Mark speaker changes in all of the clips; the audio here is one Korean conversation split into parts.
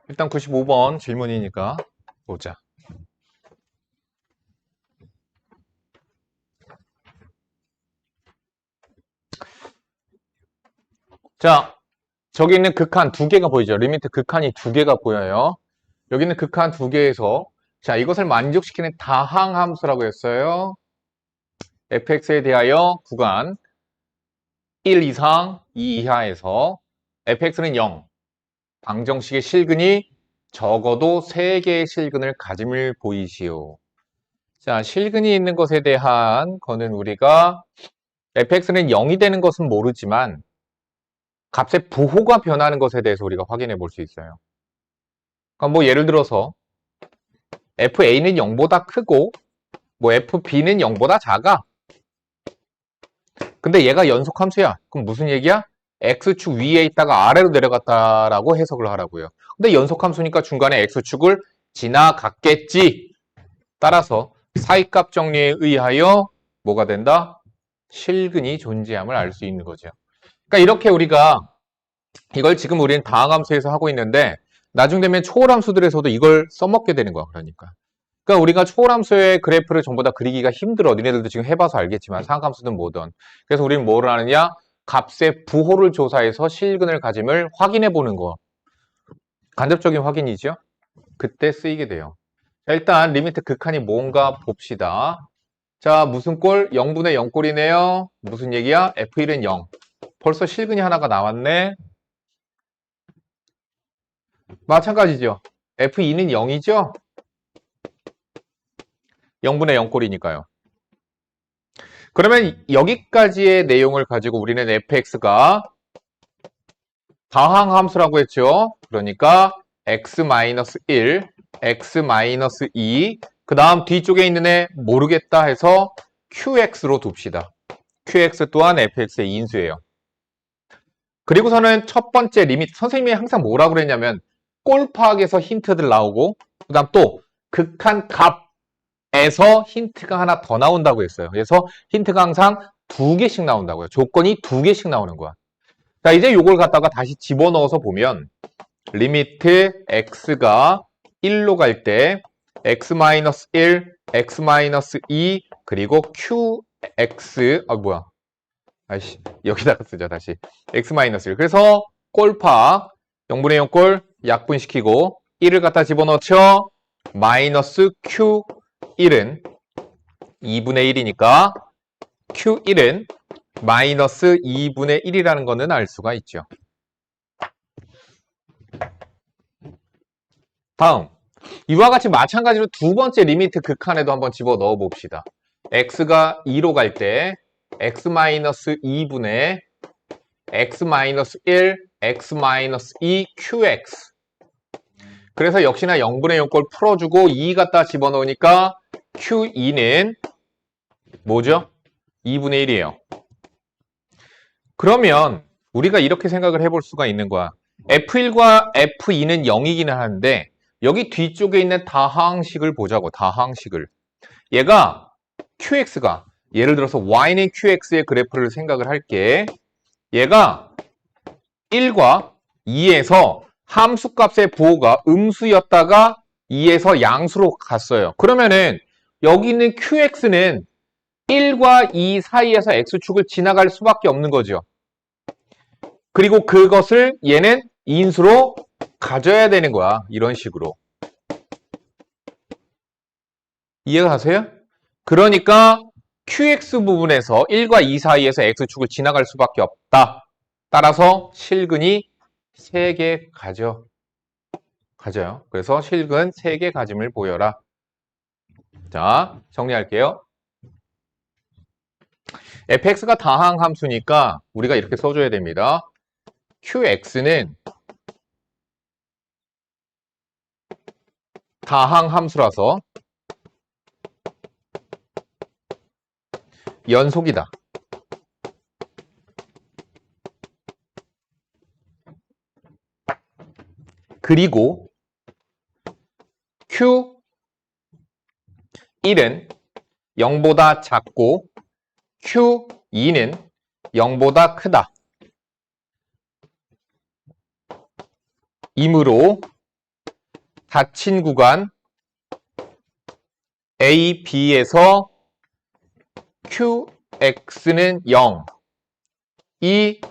Speaker 1: 일단 95번 질문이니까 보자. 자, 저기 있는 극한 두 개가 보이죠? 리미트 극한이 두 개가 보여요. 여기 있는 극한 두 개에서 자, 이것을 만족시키는 다항함수라고 했어요. fx에 대하여 구간 1 이상 2 이하에서 fx는 0, 방정식의 실근이 적어도 3개의 실근을 가짐을 보이시오. 자, 실근이 있는 것에 대한 거는 우리가 fx는 0이 되는 것은 모르지만 값의 부호가 변하는 것에 대해서 우리가 확인해 볼 수 있어요. 그러니까 뭐 예를 들어서 fa는 0보다 크고 뭐 fb는 0보다 작아. 근데 얘가 연속함수야. 그럼 무슨 얘기야? x축 위에 있다가 아래로 내려갔다라고 해석을 하라고요. 근데 연속함수니까 중간에 x축을 지나갔겠지. 따라서 사이값 정리에 의하여 뭐가 된다? 실근이 존재함을 알 수 있는 거죠. 그러니까 이렇게 우리가 이걸 지금 우리는 다항함수에서 하고 있는데 나중 되면 초월함수들에서도 이걸 써먹게 되는 거야. 그러니까 우리가 초월함수의 그래프를 전부 다 그리기가 힘들어. 니네들도 지금 해봐서 알겠지만 상함수든 뭐든. 그래서 우리는 뭐를 하느냐? 값의 부호를 조사해서 실근을 가짐을 확인해 보는 거. 간접적인 확인이죠. 그때 쓰이게 돼요. 자, 일단 리미트 극한이 뭔가 봅시다. 자, 무슨 꼴? 0분의 0꼴이네요. 무슨 얘기야? F1은 0. 벌써 실근이 하나가 나왔네. 마찬가지죠. F2는 0이죠? 0분의 0꼴이니까요. 그러면 여기까지의 내용을 가지고 우리는 fx가 다항함수라고 했죠. 그러니까 x-1, x-2, 그 다음 뒤쪽에 있는 애 모르겠다 해서 qx로 둡시다. qx 또한 fx의 인수예요. 그리고서는 첫 번째 리미트, 선생님이 항상 뭐라고 그랬냐면 꼴 파악에서 힌트들 나오고 그 다음 또 극한 값에서 힌트가 하나 더 나온다고 했어요. 그래서 힌트가 항상 2개씩 나온다고요. 조건이 2개씩 나오는 거야. 자, 이제 요걸 갖다가 다시 집어넣어서 보면 리미트 x가 1로 갈 때 x-1, x-2 그리고 qx 아이씨 여기다가 쓰자 다시 x-1 그래서 꼴파 0분의 0꼴 약분시키고 1을 갖다 집어넣죠. 마이너스 q1은 2분의 1이니까 q1은 마이너스 2분의 1이라는 거는 알 수가 있죠. 다음 이와 같이 마찬가지로 두 번째 리미트 극한에도 한번 집어넣어 봅시다. x가 2로 갈 때 x-2분의 x-1, x-2 qx 그래서 역시나 0분의 0꼴 풀어주고 2 갖다 집어넣으니까 q2는 뭐죠? 2분의 1이에요. 그러면 우리가 이렇게 생각을 해볼 수가 있는 거야. F1과 F2는 0이기는 하는데 여기 뒤쪽에 있는 다항식을 보자고. 다항식을. 얘가 QX가 예를 들어서 Y는 QX의 그래프를 생각을 할게. 얘가 1과 2에서 함수값의 부호가 음수였다가 2에서 양수로 갔어요. 그러면은 여기 있는 QX는 1과 2 사이에서 X축을 지나갈 수밖에 없는 거죠. 그리고 그것을 얘는 인수로 가져야 되는 거야. 이런 식으로. 이해가 가세요? 그러니까 QX 부분에서 1과 2 사이에서 X축을 지나갈 수밖에 없다. 따라서 실근이 3개 가져요. 그래서 실근 3개 가짐을 보여라. 자, 정리할게요. fx가 다항함수니까 우리가 이렇게 써줘야 됩니다. qx는 다항함수라서 연속이다. 그리고 Q1은 0보다 작고 Q2는 0보다 크다. 이므로 닫힌 구간 A, B에서 QX는 0. 이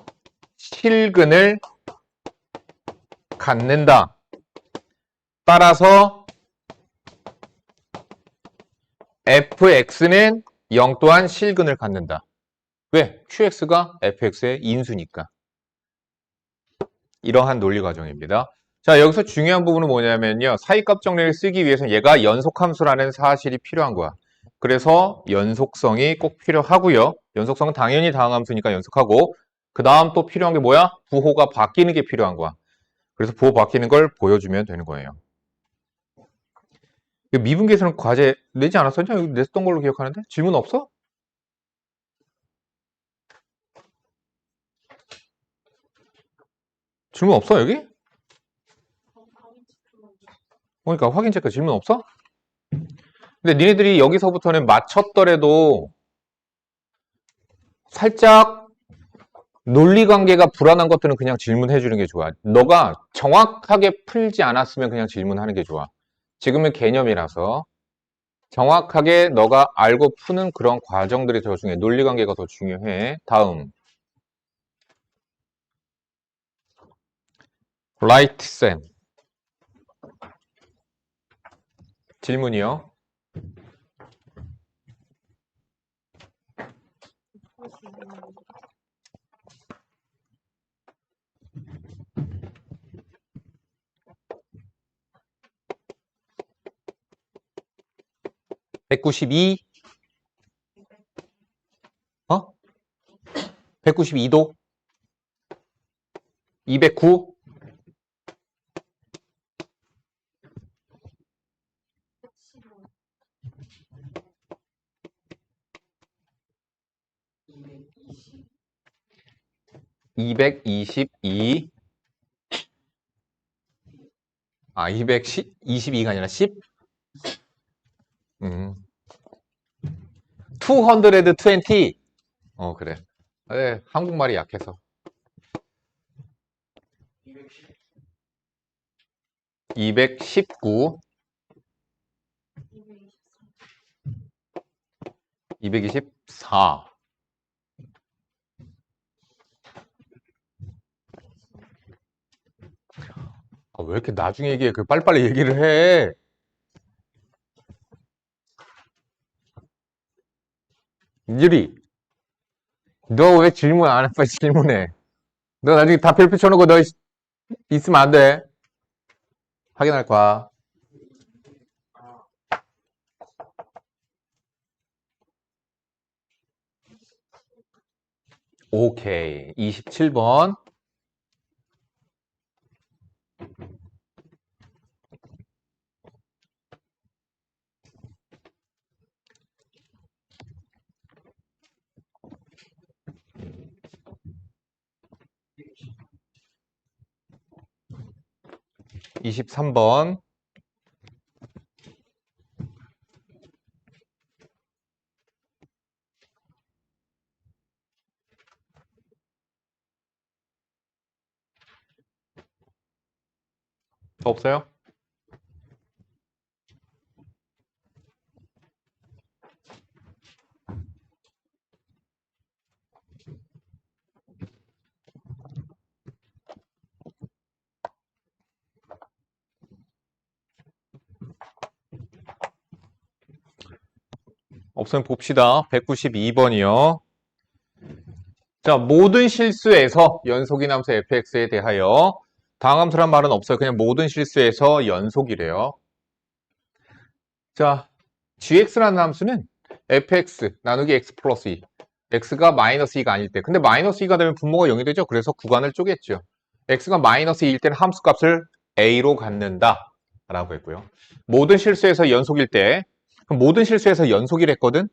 Speaker 1: 실근을 갖는다. 따라서 fx는 0 또한 실근을 갖는다. 왜? qx가 fx의 인수니까. 이러한 논리 과정입니다. 자, 여기서 중요한 부분은 뭐냐면요. 사이값 정리를 쓰기 위해서는 얘가 연속함수라는 사실이 필요한 거야. 그래서 연속성이 꼭 필요하고요. 연속성은 당연히 다항함수니까 연속하고, 그 다음 또 필요한 게 뭐야? 부호가 바뀌는 게 필요한 거야. 그래서 부호 바뀌는 걸 보여주면 되는 거예요. 미분계에서는 과제 내지 않았었냐? 여기 냈던 걸로 기억하는데? 질문 없어? 질문 없어, 여기? 그러니까 확인 체크 질문 없어? 근데 니네들이 여기서부터는 맞췄더라도 살짝 논리관계가 불안한 것들은 그냥 질문해 주는 게 좋아. 너가 정확하게 풀지 않았으면 그냥 질문하는 게 좋아. 지금은 개념이라서 정확하게 너가 알고 푸는 그런 과정들이 더 중요해. 논리관계가 더 중요해. 다음 라이트 쌤 질문이요. 192 어? 192도 209 222 222가 아니라 10 220 그래. 네, 한국말이 약해서 219 224 왜 이렇게 나중에 얘기해? 빨리빨리 얘기를 해. 유리, 너 왜 질문 안 해? 빨리 질문해. 너 나중에 다 별표 쳐놓고 너 있으면 안 돼. 확인할 거야. 오케이. 27번. 이십삼 번 더 없어요? 없으면 봅시다. 192번이요. 자, 모든 실수에서 연속인 함수 fx에 대하여 다항함수란 말은 없어요. 그냥 모든 실수에서 연속이래요. 자, gx라는 함수는 fx 나누기 x 플러스 2 x가 마이너스 2가 아닐 때 근데 마이너스 2가 되면 분모가 0이 되죠. 그래서 구간을 쪼갰죠. x가 마이너스 2일 때는 함수값을 a로 갖는다 라고 했고요. 모든 실수에서 연속일 때 그럼 모든 실수에서 연속이랬거든.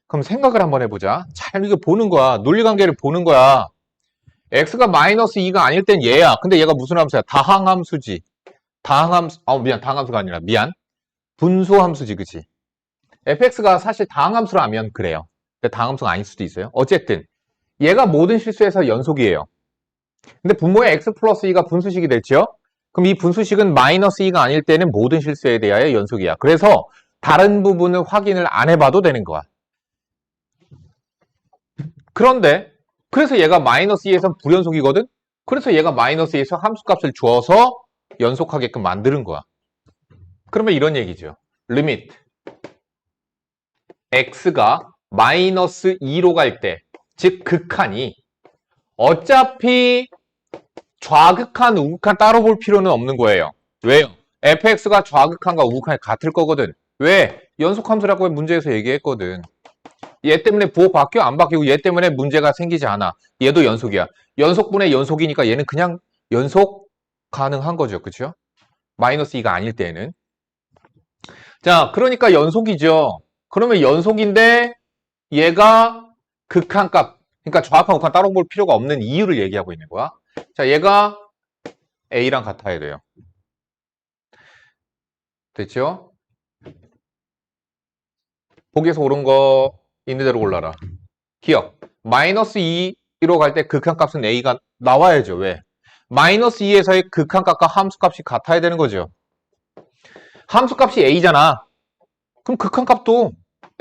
Speaker 1: 그럼 생각을 한번 해보자. 잘 이거 보는 거야. 논리관계를 보는 거야. x가 마이너스 2가 아닐 땐 얘야. 근데 얘가 무슨 함수야? 다항함수지. 다항함수가 아니라 미안. 분수함수지, 그치? fx가 사실 다항함수라면 그래요. 근데 다항함수가 아닐 수도 있어요. 어쨌든 얘가 모든 실수에서 연속이에요. 근데 분모의 x 플러스 2가 분수식이 됐죠? 그럼 이 분수식은 마이너스 2가 아닐 때는 모든 실수에 대하여 연속이야. 그래서 다른 부분을 확인을 안 해봐도 되는 거야. 그런데 그래서 얘가 마이너스 2에서 불연속이거든? 그래서 얘가 마이너스 2에서 함수값을 주어서 연속하게끔 만드는 거야. 그러면 이런 얘기죠. 리미트 x가 마이너스 2로 갈 때, 즉 극한이 어차피 좌극한, 우극한 따로 볼 필요는 없는 거예요. 왜요? fx가 좌극한과 우극한이 같을 거거든. 왜? 연속함수라고 문제에서 얘기했거든. 얘 때문에 부호 바뀌어? 안 바뀌고 얘 때문에 문제가 생기지 않아. 얘도 연속이야. 연속분의 연속이니까 얘는 그냥 연속 가능한 거죠. 그쵸? 마이너스 2가 아닐 때는. 자, 그러니까 연속이죠. 그러면 연속인데 얘가 극한값, 그러니까 좌극한, 우극한 따로 볼 필요가 없는 이유를 얘기하고 있는 거야. 자, 얘가 A랑 같아야 돼요. 됐죠? 보기에서 옳은 거 있는 대로 골라라. 기억. 마이너스 2로 갈 때 극한값은 A가 나와야죠. 왜? 마이너스 2에서의 극한값과 함수값이 같아야 되는 거죠. 함수값이 A잖아. 그럼 극한값도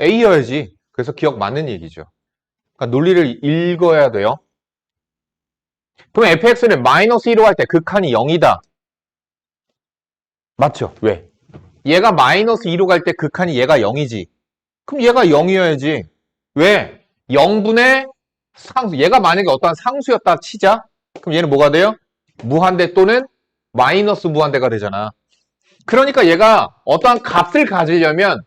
Speaker 1: A여야지. 그래서 기억 맞는 얘기죠. 그러니까 논리를 읽어야 돼요. 그럼 fx는 마이너스 1로 갈 때 극한이 0이다. 맞죠? 왜? 얘가 마이너스 2로 갈 때 극한이 얘가 0이지. 그럼 얘가 0이어야지. 왜? 0분의 상수. 얘가 만약에 어떠한 상수였다 치자. 그럼 얘는 뭐가 돼요? 무한대 또는 마이너스 무한대가 되잖아. 그러니까 얘가 어떠한 값을 가지려면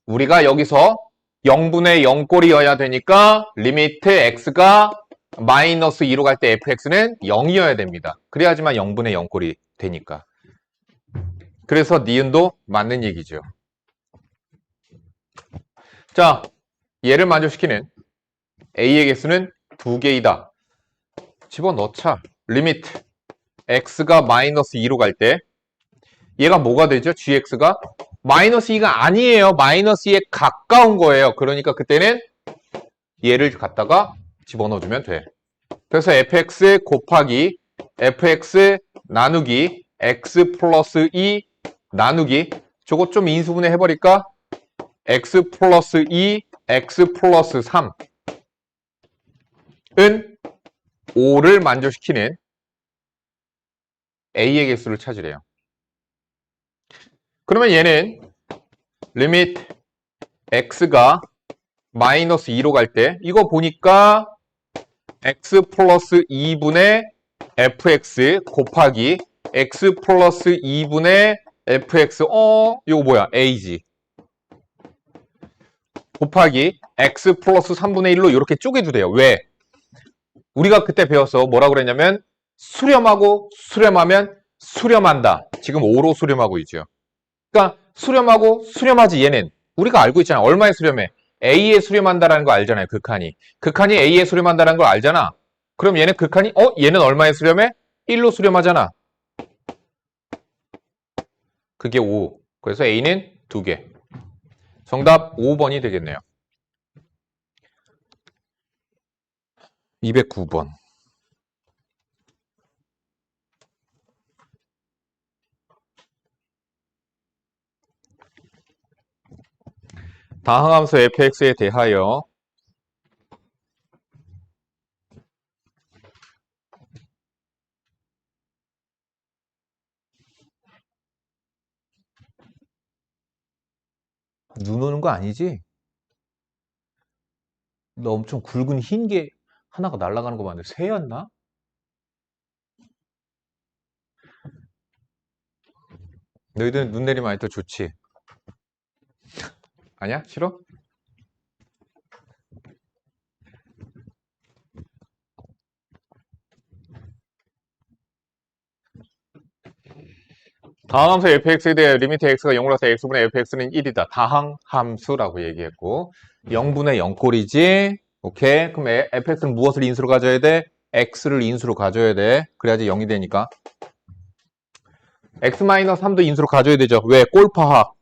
Speaker 1: 우리가 여기서 0분의 0꼴이어야 되니까 리미트 x가 마이너스 2로 갈 때 fx는 0이어야 됩니다. 그래야지만 0분의 0꼴이 되니까. 그래서 니은도 맞는 얘기죠. 자, 얘를 만족시키는 a의 개수는 2개이다. 집어넣자. 리미트 x가 마이너스 2로 갈 때 얘가 뭐가 되죠? gx가 마이너스 2가 아니에요. 마이너스 2에 가까운 거예요. 그러니까 그때는 얘를 갖다가 집어넣어주면 돼. 그래서 fx 곱하기 fx 나누기 x 플러스 2 나누기 저거 좀 인수분해 해버릴까? x 플러스 2 x 플러스 3은 5를 만족시키는 a의 개수를 찾으래요. 그러면 얘는 리미트 x가 마이너스 2로 갈 때 이거 보니까 x 플러스 2분의 fx 곱하기 x 플러스 2분의 fx 이거 뭐야? a지. 곱하기 x 플러스 3분의 1로 이렇게 쪼개도 돼요. 왜? 우리가 그때 배웠어. 뭐라고 그랬냐면 수렴하고 수렴하면 수렴한다. 지금 5로 수렴하고 있죠. 그러니까 수렴하고 수렴하지 얘는 우리가 알고 있잖아. 얼마에 수렴해? A에 수렴한다라는 거 알잖아요. 극한이. 극한이 A에 수렴한다는 걸 알잖아. 그럼 얘는 극한이 얘는 얼마에 수렴해? 1로 수렴하잖아. 그게 5. 그래서 A는 2개. 정답 5번이 되겠네요. 209번. 다항함수 fx에 대하여 눈 오는 거 아니지? 너 엄청 굵은 흰 게 하나가 날아가는 거 봤는데 새였나? 너희들은 눈 내리면 아니 더 좋지? 아니야? 싫어? 다항함수 fx에 대해 리미트 x가 0으로 해서 x분의 fx는 1이다. 다항함수라고 얘기했고 0분의 0꼴이지. 오케이. 그럼 fx는 무엇을 인수로 가져야 돼? x를 인수로 가져야 돼. 그래야지 0이 되니까. x-3도 인수로 가져야 되죠. 왜? 꼴파합.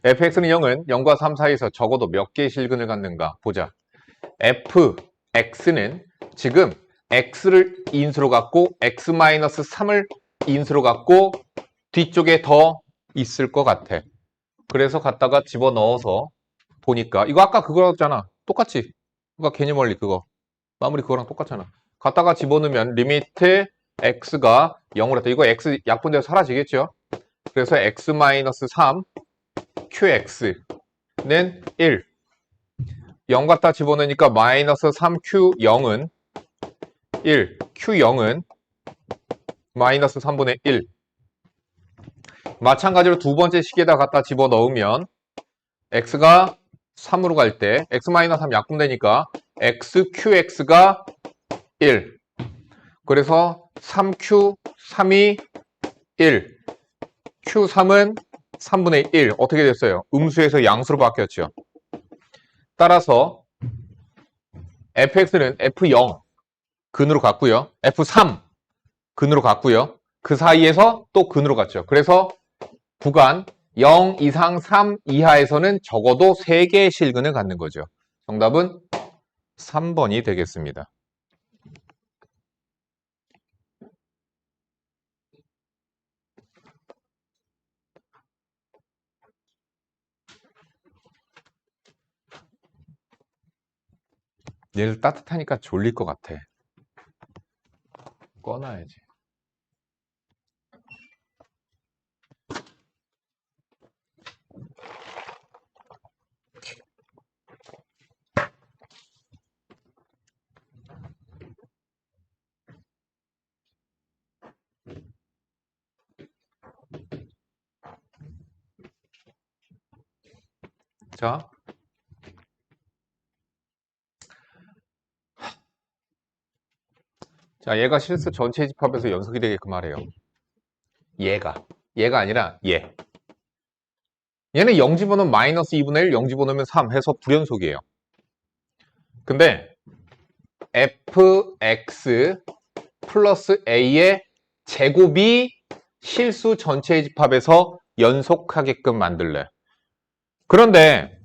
Speaker 1: fx는 0은 0과 3 사이에서 적어도 몇 개의 실근을 갖는가? 보자. fx는 지금 x를 인수로 갖고 x-3을 인수로 갖고 뒤쪽에 더 있을 것 같아. 그래서 갖다가 집어넣어서 보니까 이거 아까 그거였잖아. 똑같이. 그거 개념 원리 그거. 마무리 그거랑 똑같잖아. 갖다가 집어넣으면 리미트 x가 0으로 했다. 이거 x 약분돼서 사라지겠죠? 그래서 x-3 qx는 1. 0 갖다 집어넣으니까 마이너스 3q0은 1. q0은 마이너스 3분의 1. 마찬가지로 두 번째 식에다 갖다 집어넣으면 x가 3으로 갈 때 x-3 약분되니까 xqx가 1. 그래서 3q, 3이 1. q3은 3분의 1. 어떻게 됐어요? 음수에서 양수로 바뀌었죠. 따라서 fx는 f0 근으로 갔고요. f3 근으로 갔고요. 그 사이에서 또 근으로 갔죠. 그래서 구간 0 이상 3 이하에서는 적어도 3개의 실근을 갖는 거죠. 정답은 3번이 되겠습니다. 얘를 따뜻하니까 졸릴 것 같아. 꺼놔야지. 자, 얘가 실수 전체 집합에서 연속이 되게끔 하래요. 얘가 아니라 얘. 얘는 0 집어넣으면 마이너스 2분의 1, 0 집어넣으면 3 해서 불연속이에요. 근데 fx 플러스 a의 제곱이 실수 전체 집합에서 연속하게끔 만들래. 그런데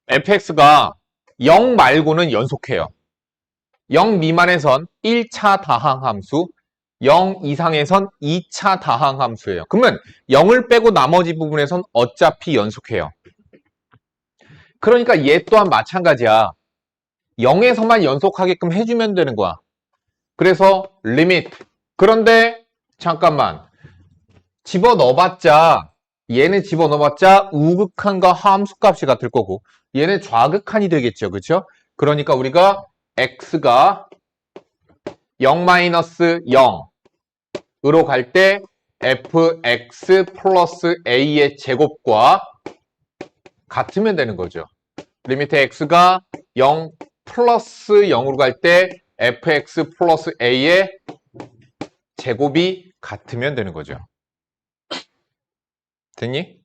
Speaker 1: fx가 0 말고는 연속해요. 0 미만에선 1차 다항함수, 0 이상에선 2차 다항함수예요. 그러면 0을 빼고 나머지 부분에선 어차피 연속해요. 그러니까 얘 또한 마찬가지야. 0에서만 연속하게끔 해주면 되는 거야. 그래서 리미트. 그런데 잠깐만. 집어넣어봤자 얘는 집어넣어봤자 우극한과 함수값이 같을 거고 얘는 좌극한이 되겠죠. 그렇죠? 그러니까 우리가 x가 0-0으로 갈 때 fx 플러스 a의 제곱과 같으면 되는 거죠. 리미트 x가 0 플러스 0으로 갈 때 fx 플러스 a의 제곱이 같으면 되는 거죠. 됐니?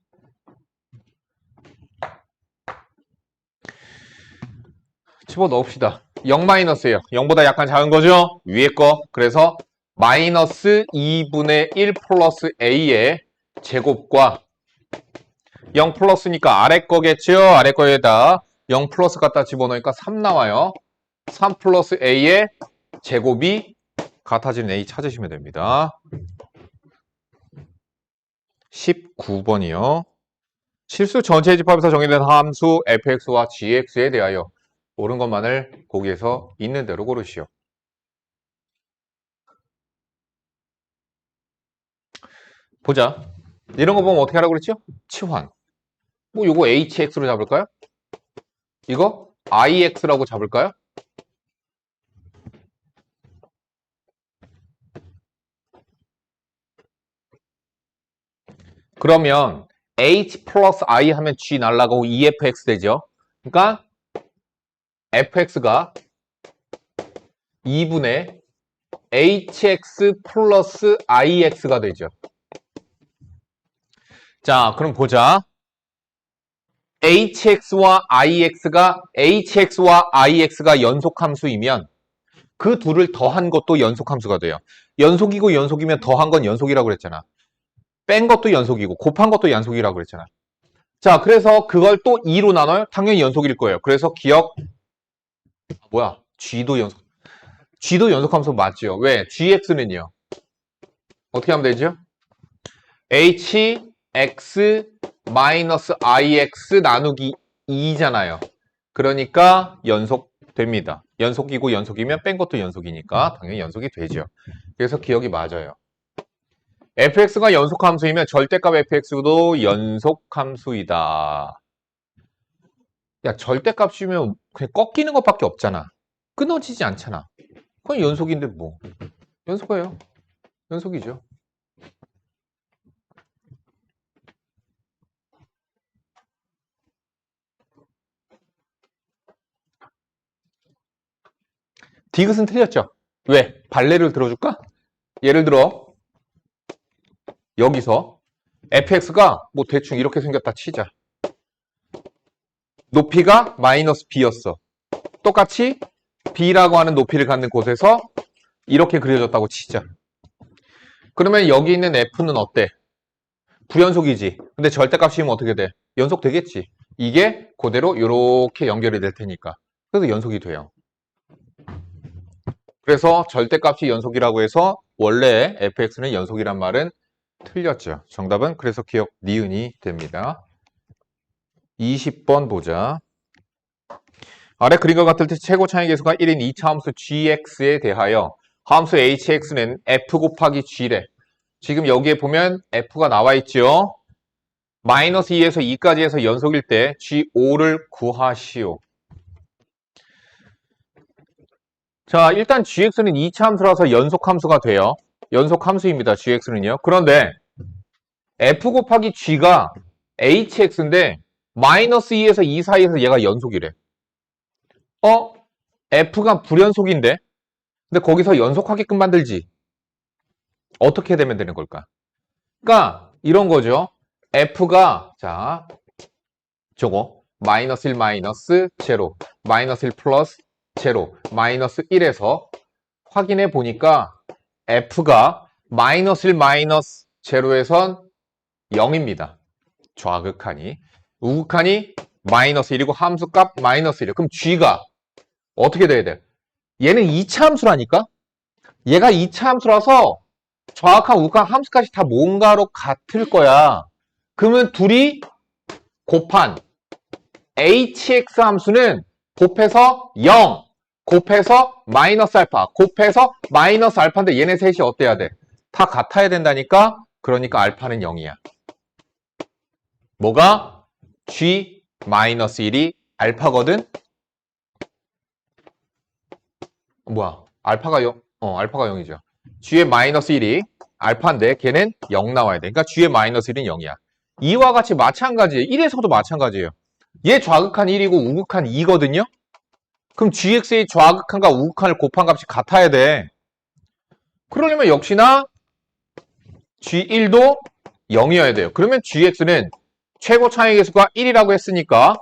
Speaker 1: 집어넣읍시다. 0-예요. 0보다 약간 작은 거죠? 위에 거. 그래서 마이너스 2분의 1 플러스 a의 제곱과 0 플러스니까 아래 거겠죠? 아래 거에다 0 플러스 갖다 집어넣으니까 3 나와요. 3 플러스 a의 제곱이 같아지는 a 찾으시면 됩니다. 19번이요. 실수 전체 집합에서 정의된 함수 fx와 gx에 대하여 옳은 것만을 거기에서 있는 대로 고르시오. 보자. 이런 거 보면 어떻게 하라고 그랬죠? 치환. 뭐 요거 hx로 잡을까요? 이거 ix라고 잡을까요? 그러면 h 플러스 i 하면 g 날라가고 efx 되죠. 그러니까 fx가 2분의 hx 플러스 ix가 되죠. 자, 그럼 보자. hx와 ix가 연속함수이면 그 둘을 더한 것도 연속함수가 돼요. 연속이고 연속이면 더한 건 연속이라고 그랬잖아. 뺀 것도 연속이고 곱한 것도 연속이라고 그랬잖아. 자, 그래서 그걸 또 2로 나눠요? 당연히 연속일 거예요. 그래서 기억 G도 연속함수 맞죠? 왜? gx는요? 어떻게 하면 되죠? hx 마이너스 ix 나누기 2잖아요. 그러니까 연속됩니다. 연속이고 연속이면 뺀 것도 연속이니까 당연히 연속이 되죠. 그래서 기억이 맞아요. fx가 연속함수이면 절대값 fx도 연속함수이다. 야, 절대값이면 그냥 꺾이는 것밖에 없잖아. 끊어지지 않잖아. 그건 연속인데 뭐. 연속이에요. 연속이죠. 디귿은 틀렸죠? 왜? 발레를 들어줄까? 예를 들어 여기서 fx가 뭐 대충 이렇게 생겼다 치자. 높이가 마이너스 b였어. 똑같이 b라고 하는 높이를 갖는 곳에서 이렇게 그려졌다고 치자. 그러면 여기 있는 f는 어때? 불연속이지. 근데 절대값이면 어떻게 돼? 연속되겠지. 이게 그대로 이렇게 연결이 될 테니까. 그래서 연속이 돼요. 그래서 절대값이 연속이라고 해서 원래 fx는 연속이란 말은 틀렸죠. 정답은 그래서 기억 니은이 됩니다. 20번 보자. 아래 그림과 같을 때 최고 차이 계수가 1인 2차 함수 gx에 대하여 함수 hx는 f 곱하기 g래. 지금 여기에 보면 f가 나와 있죠. 마이너스 2에서 2까지 해서 연속일 때 g5를 구하시오. 자, 일단 gx는 2차 함수라서 연속 함수가 돼요. 연속 함수입니다. gx는요. 그런데 f 곱하기 g가 hx인데 마이너스 2에서 2 사이에서 얘가 연속이래. f가 불연속인데? 근데 거기서 연속하게끔 만들지. 어떻게 되면 되는 걸까? 그러니까 이런 거죠. f가 자 저거 마이너스 1 마이너스 제로 마이너스 1 플러스 제로 마이너스 1에서 확인해 보니까 f가 마이너스 1 마이너스 제로에선 0입니다. 좌극한이. 우극한이 마이너스 1이고 함수값 마이너스 1이에요. 그럼 g가 어떻게 돼야 돼? 얘는 2차 함수라니까? 얘가 2차 함수라서 좌극한, 우극한 함수까지 다 뭔가로 같을 거야. 그러면 둘이 곱한 hx 함수는 곱해서 0, 곱해서 마이너스 알파, 곱해서 마이너스 알파인데 얘네 셋이 어때야 돼? 다 같아야 된다니까? 그러니까 알파는 0이야. 뭐가? g 마이너스 1이 알파거든? 뭐야? 알파가 0, 알파가 0이죠. g의 마이너스 1이 알파인데 걔는 0 나와야 돼. 그러니까 g의 마이너스 1은 0이야. 2와 같이 마찬가지예요. 1에서도 마찬가지예요. 얘 좌극한 1이고 우극한 2거든요? 그럼 gx의 좌극한과 우극한을 곱한 값이 같아야 돼. 그러려면 역시나 g1도 0이어야 돼요. 그러면 gx는 최고 차이 계수가 1이라고 했으니까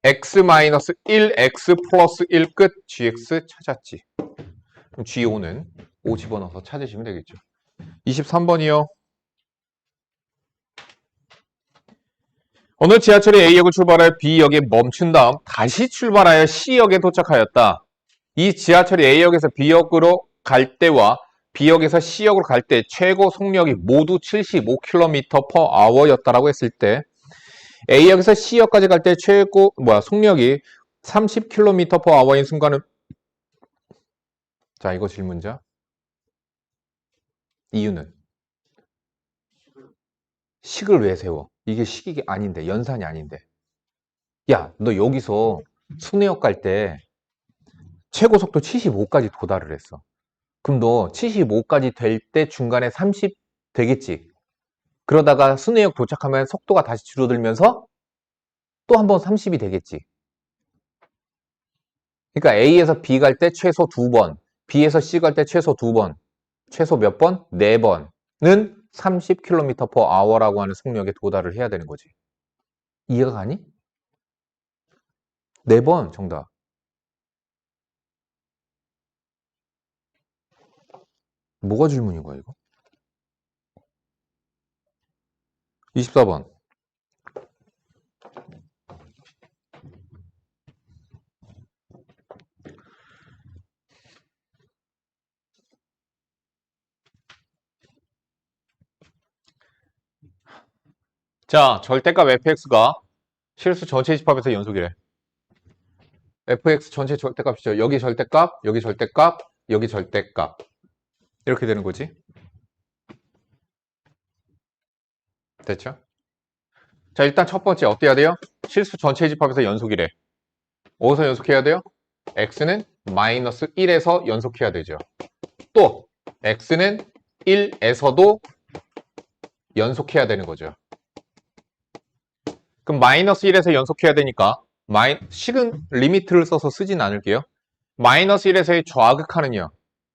Speaker 1: x-1, x 플러스 1 끝 gx 찾았지. 그럼 g5는 5 집어넣어서 찾으시면 되겠죠. 23번이요. 어느 지하철이 A역을 출발하여 B역에 멈춘 다음 다시 출발하여 C역에 도착하였다. 이 지하철이 A역에서 B역으로 갈 때와 B역에서 C역으로 갈 때 최고 속력이 모두 75km/h였다라고 했을 때 A역에서 C역까지 갈 때 최고 속력이 30km/h인 순간은 자, 이거 질문자. 이유는 식을 왜 세워? 이게 식이 아닌데, 연산이 아닌데. 야, 너 여기서 순회역 갈 때 최고 속도 75까지 도달을 했어. 그럼 너 75까지 될 때 중간에 30 되겠지? 그러다가 순회역 도착하면 속도가 다시 줄어들면서 또 한 번 30이 되겠지? 그러니까 A에서 B 갈 때 최소 2번, B에서 C 갈 때 최소 2번, 최소 몇 번? 4번은 30km/h라고 하는 속력에 도달을 해야 되는 거지. 이해가 가니? 4번 정답. 뭐가 질문인 거야, 이거? 24번. 자, 절대값 fx가 실수 전체 집합에서 연속이래. fx 전체 절대값이죠. 여기 절대값, 여기 절대값, 여기 절대값. 이렇게 되는 거지. 됐죠? 자, 일단 첫 번째 어떻게 해야 돼요? 실수 전체 집합에서 연속이래. 어디서 연속해야 돼요? x는 마이너스 1에서 연속해야 되죠. 또 x는 1에서도 연속해야 되는 거죠. 그럼 마이너스 1에서 연속해야 되니까 식은 리미트를 써서 쓰진 않을게요. 마이너스 1에서의 좌극하는요.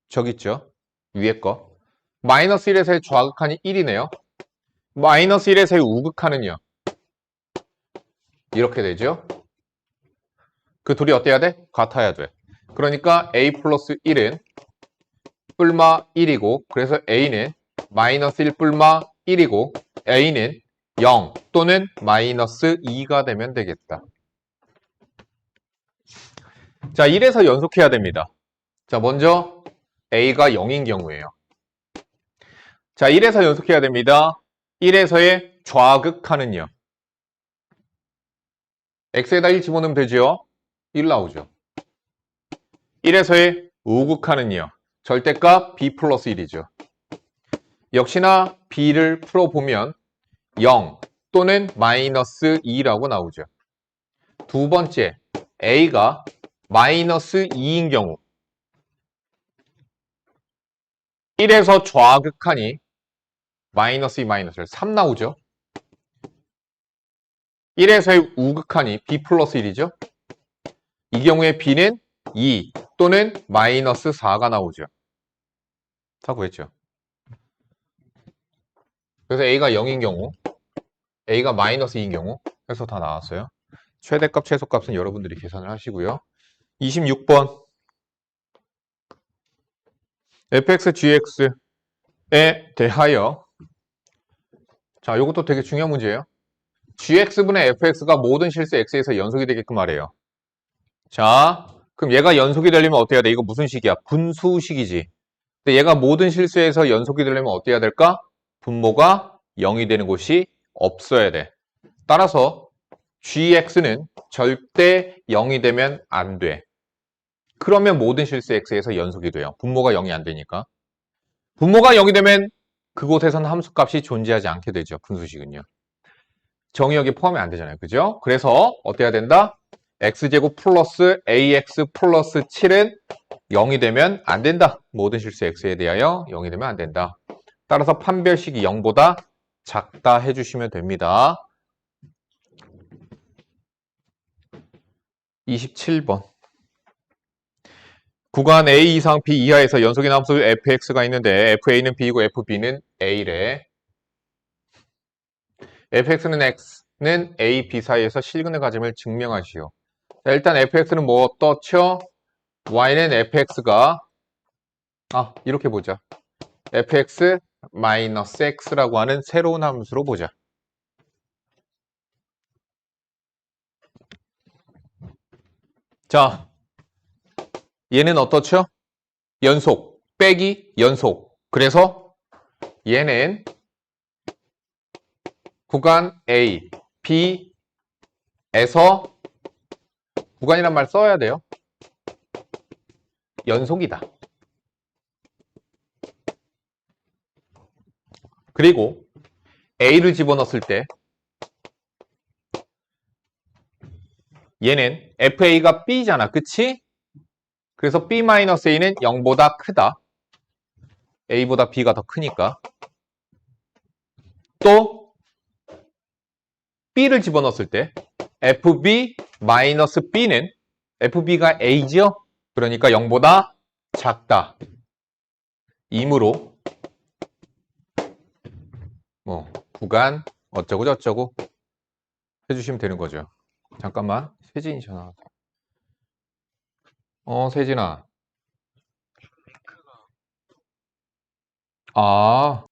Speaker 1: 저기 있죠. 위에 거. 마이너스 1에서의 좌극한이 1이네요. 마이너스 1에서의 우극한은요. 이렇게 되죠. 그 둘이 어때야 돼? 같아야 돼. 그러니까 a 플러스 1은 뿔마 1이고 그래서 a는 마이너스 1 뿔마 1이고 a는 0 또는 마이너스 2가 되면 되겠다. 자, 1에서 연속해야 됩니다. 자, 먼저 a가 0인 경우에요. 자, 1에서 연속해야 됩니다. 1에서의 좌극하는요. x에다 1 집어넣으면 되죠. 1 나오죠. 1에서의 우극하는요. 절대값 b 플러스 1이죠. 역시나 b를 풀어보면 0 또는 마이너스 2라고 나오죠. 두 번째, a가 마이너스 2인 경우 1에서 좌극하니 마이너스 2 마이너스 3 나오죠. 1에서의 우극하니 b 플러스 1이죠. 이 경우에 b는 2 또는 마이너스 4가 나오죠. 다 구했죠. 그래서 a가 0인 경우, a가 마이너스 2인 경우 해서 다 나왔어요. 최대값, 최소값은 여러분들이 계산을 하시고요. 26번 fx, gx에 대하여 자, 이것도 되게 중요한 문제예요. gx분의 fx가 모든 실수 x에서 연속이 되게끔 말해요. 자, 그럼 얘가 연속이 되려면 어때야 돼? 이거 무슨 식이야? 분수식이지. 근데 얘가 모든 실수에서 연속이 되려면 어때야 될까? 분모가 0이 되는 곳이 없어야 돼. 따라서 gx는 절대 0이 되면 안 돼. 그러면 모든 실수 x에서 연속이 돼요. 분모가 0이 안 되니까. 분모가 0이 되면 그곳에서는 함수값이 존재하지 않게 되죠. 분수식은요. 정의역이 포함이 안 되잖아요. 그죠? 그래서 어때야 된다? x제곱 플러스 ax 플러스 7은 0이 되면 안 된다. 모든 실수 x에 대하여 0이 되면 안 된다. 따라서 판별식이 0보다 작다 해주시면 됩니다. 27번 구간 A 이상 B 이하에서 연속인 함수 fx가 있는데 fa는 b이고 fb는 a래. fx는 x는 a, b 사이에서 실근의 가짐을 증명하시오. 자, 일단 fx는 뭐 떴죠? y는 fx가 이렇게 보자. fx 마이너스 x라고 하는 새로운 함수로 보자. 자, 얘는 어떻죠? 연속 빼기 연속. 그래서 얘는 구간 A, B에서 구간이란 말 써야 돼요. 연속이다. 그리고 A를 집어넣었을 때 얘는 FA가 B잖아. 그치? 그래서 B-A는 0보다 크다. A보다 B가 더 크니까. 또 B를 집어넣었을 때 FB-B는 FB가 A죠? 그러니까 0보다 작다. 이므로 구간 어쩌고 저쩌고 해주시면 되는 거죠. 잠깐만, 세진이 전화. 세진아. 아,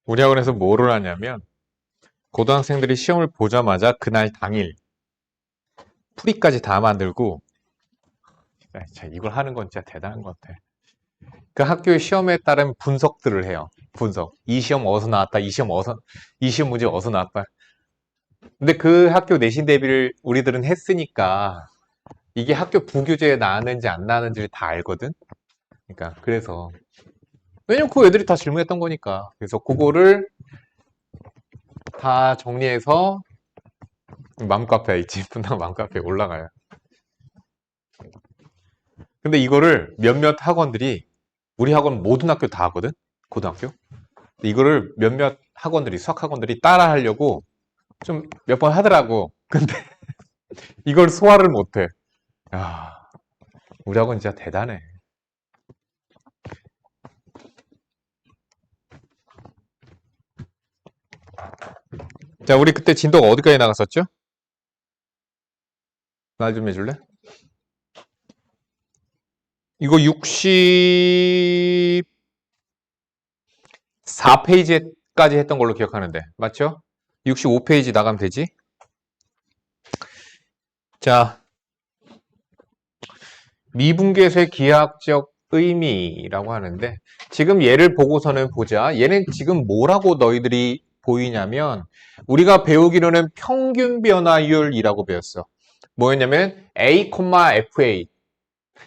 Speaker 1: 우리 학원에서 뭐를 하냐면 고등학생들이 시험을 보자마자 그날 당일 풀이까지 다 만들고 이걸 하는 건 진짜 대단한 것 같아. 그 학교의 시험에 따른 분석들을 해요. 분석. 이 시험 어디서 나왔다. 이 시험 문제 어디서 나왔다. 근데 그 학교 내신 대비를 우리들은 했으니까 이게 학교 부교재에 나왔는지 안 나왔는지를 다 알거든. 그러니까 그래서 왜냐면 그 애들이 다 질문했던 거니까. 그래서 그거를 다 정리해서 맘카페에 있지. 분당 맘카페에 올라가요. 근데 이거를 몇몇 학원들이 우리 학원 모든 학교 다 하거든. 고등학교. 이거를 몇몇 학원들이 수학 학원들이 따라 하려고 좀 몇 번 하더라고. 근데 이걸 소화를 못해. 야, 우리 학원 진짜 대단해. 자, 우리 그때 진도가 어디까지 나갔었죠? 말 좀 해줄래? 이거 64페이지까지 했던 걸로 기억하는데. 맞죠? 65페이지 나가면 되지? 자, 미분계수의 기하학적 의미라고 하는데 지금 얘를 보고서는 보자. 얘는 지금 뭐라고 너희들이 보이냐면 우리가 배우기로는 평균 변화율이라고 배웠어. 뭐였냐면 A, FA.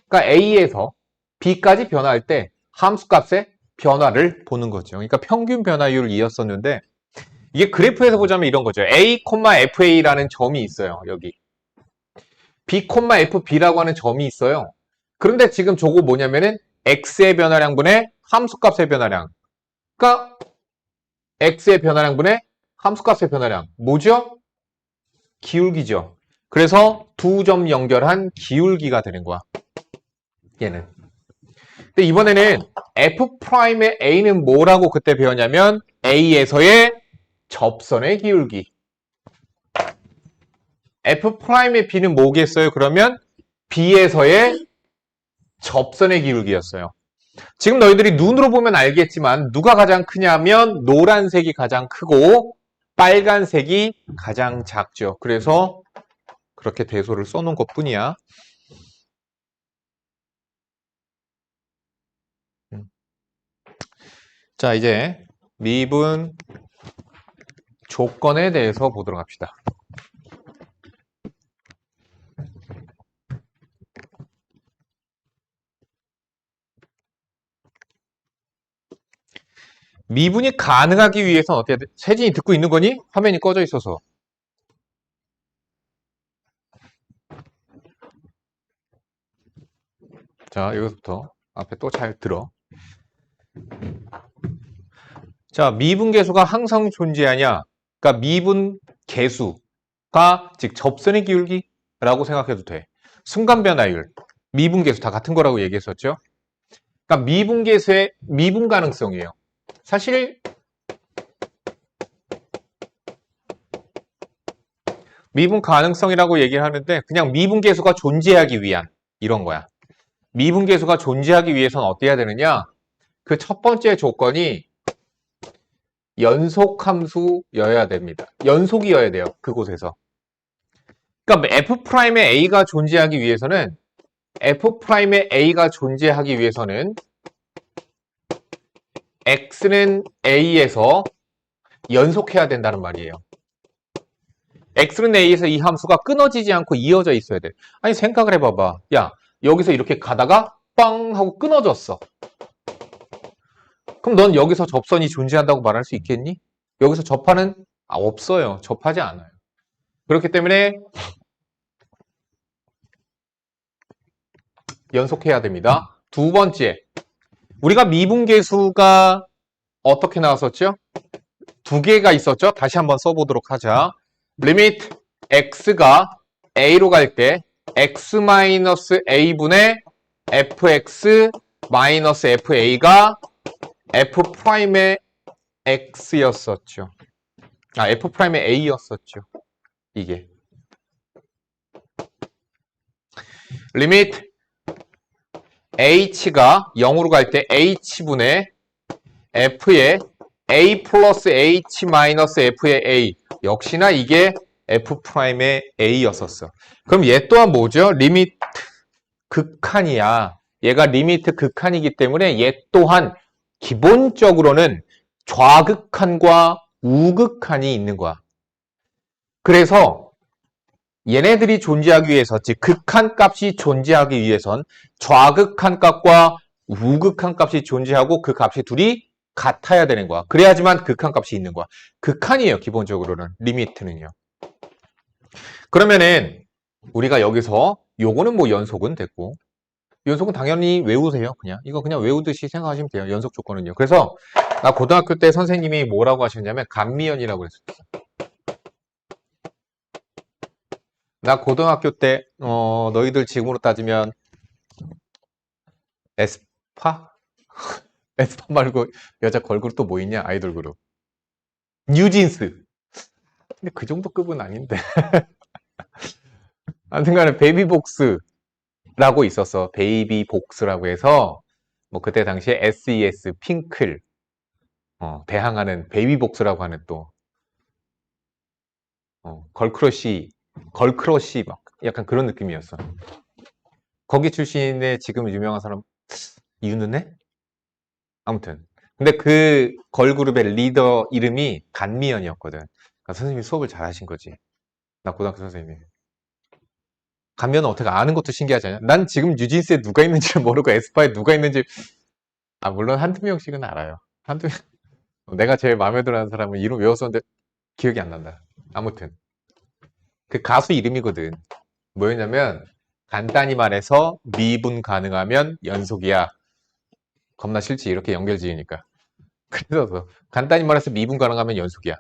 Speaker 1: 그러니까 A에서 B까지 변화할 때 함수값의 변화를 보는 거죠. 그러니까 평균 변화율이었었는데 이게 그래프에서 보자면 이런 거죠. A, FA라는 점이 있어요. 여기. B, FB라고 하는 점이 있어요. 그런데 지금 저거 뭐냐면은 X의 변화량분의 함수값의 변화량. 그러니까 X의 변화량분의 함수값의 변화량. 뭐죠? 기울기죠. 그래서 두 점 연결한 기울기가 되는 거야. 얘는. 근데 이번에는 F'의 A는 뭐라고 그때 배웠냐면 A에서의 접선의 기울기. F'의 B는 뭐겠어요? 그러면 B에서의 접선의 기울기였어요. 지금 너희들이 눈으로 보면 알겠지만 누가 가장 크냐면 노란색이 가장 크고 빨간색이 가장 작죠. 그래서 그렇게 대소를 써놓은 것 뿐이야. 자, 이제 미분 조건에 대해서 보도록 합시다. 미분이 가능하기 위해서는 어떻게 돼? 세진이 듣고 있는 거니? 화면이 꺼져 있어서. 자, 여기서부터 앞에 또 잘 들어. 자, 미분 계수가 항상 존재하냐? 그러니까 미분 계수가 즉 접선의 기울기라고 생각해도 돼. 순간 변화율, 미분 계수 다 같은 거라고 얘기했었죠. 그러니까 미분 계수의 미분 가능성이에요. 사실 미분 가능성이라고 얘기를 하는데 그냥 미분 계수가 존재하기 위한 이런 거야. 미분 계수가 존재하기 위해서는 어때야 되느냐? 그 첫 번째 조건이 연속 함수여야 됩니다. 연속이어야 돼요. 그곳에서. 그러니까 F'의 A가 존재하기 위해서는 F'의 A가 존재하기 위해서는 X는 A에서 연속해야 된다는 말이에요. X는 A에서 이 함수가 끊어지지 않고 이어져 있어야 돼. 아니 생각을 해봐봐. 야 여기서 이렇게 가다가 빵 하고 끊어졌어. 그럼 넌 여기서 접선이 존재한다고 말할 수 있겠니? 여기서 접하는 없어요. 접하지 않아요. 그렇기 때문에 연속해야 됩니다. 두 번째, 우리가 미분계수가 어떻게 나왔었죠? 두 개가 있었죠? 다시 한번 써보도록 하자. 리미트 x가 a로 갈 때 x-a분의 fx-fa가 f'의 x였었죠. f'의 a였었죠. 이게. 리미트 h가 0으로 갈 때 h분의 f의 a 플러스 h 마이너스 f의 a. 역시나 이게 f'의 a였었어. 그럼 얘 또한 뭐죠? 리미트 극한이야. 얘가 리미트 극한이기 때문에 얘 또한 기본적으로는 좌극한과 우극한이 있는 거야. 그래서 얘네들이 존재하기 위해서, 즉 극한 값이 존재하기 위해선 좌극한 값과 우극한 값이 존재하고 그 값이 둘이 같아야 되는 거야. 그래야지만 극한 값이 있는 거야. 극한이에요, 기본적으로는. 리미트는요. 그러면은 우리가 여기서 요거는 뭐 연속은 됐고, 연속은 당연히 외우세요. 이거 그냥 외우듯이 생각하시면 돼요. 연속 조건은요. 그래서 나 고등학교 때 선생님이 뭐라고 하셨냐면 감미연이라고 그랬었어. 나 고등학교 때 너희들 지금으로 따지면 에스파? 에스파 말고 여자 걸그룹 또 뭐 있냐? 아이돌 그룹. 뉴진스. 근데 그 정도 급은 아닌데. 아무튼간에 베이비복스라고 있었어. 베이비복스라고 해서 뭐 그때 당시에 SES, 핑클, 대항하는 베이비복스라고 하는 또 걸크러쉬 막 약간 그런 느낌이었어. 거기 출신의 지금 유명한 사람 이유는네? 아무튼 근데 그 걸그룹의 리더 이름이 간미연이었거든. 그러니까 선생님이 수업을 잘 하신 거지. 나 고등학교 선생님이. 간미연은 어떻게 아는 것도 신기하지 않냐? 난 지금 뉴진스에 누가 있는지를 모르고 에스파에 누가 있는지 물론 한두 명씩은 알아요. 한두 명. 내가 제일 마음에 들어하는 사람은 이름 외웠었는데 기억이 안 난다. 아무튼 그 가수 이름이거든. 뭐였냐면 간단히 말해서 미분 가능하면 연속이야. 겁나 싫지 이렇게 연결 지으니까. 그래서 간단히 말해서 미분 가능하면 연속이야.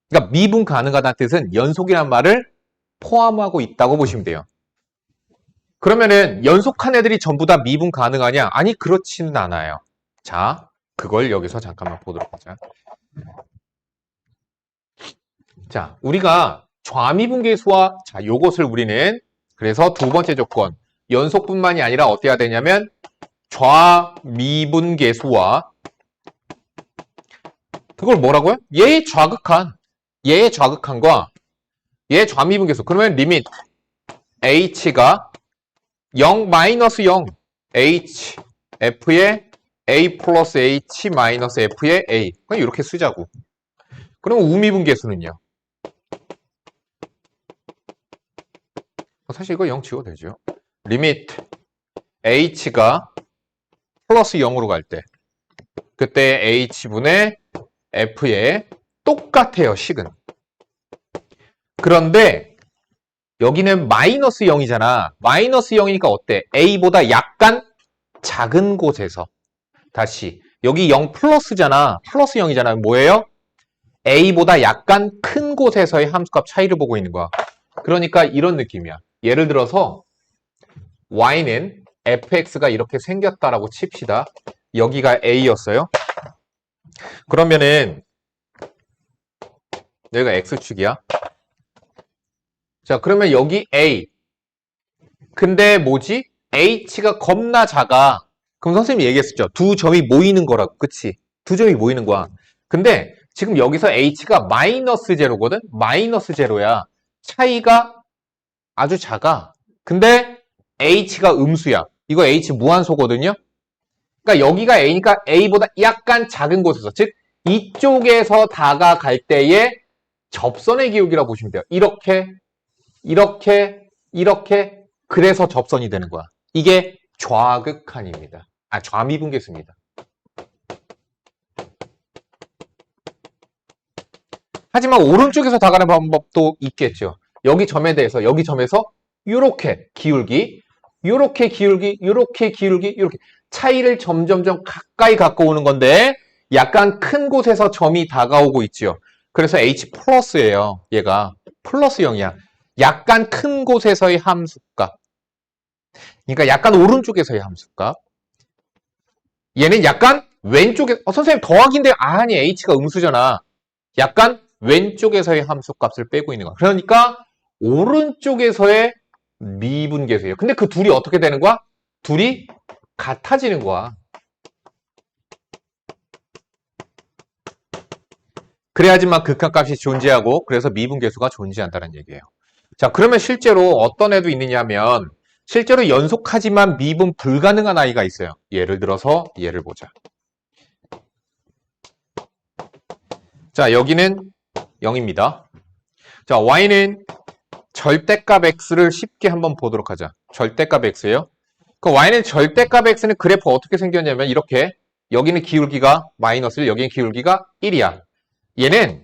Speaker 1: 그러니까 미분 가능하다는 뜻은 연속이란 말을 포함하고 있다고 보시면 돼요. 그러면은 연속한 애들이 전부 다 미분 가능하냐? 아니 그렇지는 않아요. 자, 그걸 여기서 잠깐만 보도록 하자. 자, 우리가 좌미분계수와 자, 요것을 우리는 그래서 두 번째 조건 연속뿐만이 아니라 어떻게 해야 되냐면 좌미분계수와 그걸 뭐라고요? 얘의 좌극한과 얘의 좌미분계수. 그러면 리밋 h가 0 마이너스 0 h f의 a 플러스 h 마이너스 f의 a. 그냥 이렇게 쓰자고. 그러면 우미분계수는요? 사실 이거 0 지워도 되죠. 리미트 h가 플러스 0으로 갈 때 그때 h분의 f에 똑같아요, 식은. 그런데 여기는 마이너스 0이잖아. 마이너스 0이니까 어때? a보다 약간 작은 곳에서 다시 여기 0 플러스잖아. 플러스 0이잖아. 뭐예요? a보다 약간 큰 곳에서의 함수값 차이를 보고 있는 거야. 그러니까 이런 느낌이야. 예를 들어서 y는 fx가 이렇게 생겼다라고 칩시다. 여기가 a였어요. 그러면은 여기가 x축이야. 자, 그러면 여기 a. 근데 뭐지? h가 겁나 작아. 그럼 선생님이 얘기했었죠. 두 점이 모이는 거라고. 그치? 두 점이 모이는 거야. 근데 지금 여기서 h가 마이너스 제로거든? 마이너스 제로야. 차이가 아주 작아. 근데 h가 음수야. 이거 h 무한소거든요? 그러니까 여기가 a니까 a보다 약간 작은 곳에서, 즉 이쪽에서 다가갈 때의 접선의 기울기라고 보시면 돼요. 이렇게, 이렇게, 이렇게. 그래서 접선이 되는 거야. 이게 좌극한입니다. 좌미분계수입니다. 하지만 오른쪽에서 다가가는 방법도 있겠죠. 여기 점에 대해서, 여기 점에서 이렇게 기울기, 이렇게 기울기, 이렇게 기울기, 이렇게 차이를 점점점 가까이 갖고 오는 건데 약간 큰 곳에서 점이 다가오고 있죠. 그래서 H 플러스예요. 얘가 플러스 0이야. 약간 큰 곳에서의 함수값. 그러니까 약간 오른쪽에서의 함수값. 얘는 약간 왼쪽에 선생님 더하기인데 아니 H가 음수잖아. 약간 왼쪽에서의 함수값을 빼고 있는 거야. 그러니까 오른쪽에서의 미분계수예요. 근데 그 둘이 어떻게 되는 거야? 둘이 같아지는 거야. 그래야지만 극한값이 존재하고 그래서 미분계수가 존재한다는 얘기예요. 자, 그러면 실제로 어떤 애도 있느냐면 실제로 연속하지만 미분 불가능한 아이가 있어요. 예를 들어서 얘를 보자. 자, 여기는 0입니다. 자, y는 절대값 x를 쉽게 한번 보도록 하자. 절대값 x예요. 그 y는 절대값 x는 그래프 어떻게 생겼냐면 이렇게 여기는 기울기가 마이너스 1, 여기는 기울기가 1이야. 얘는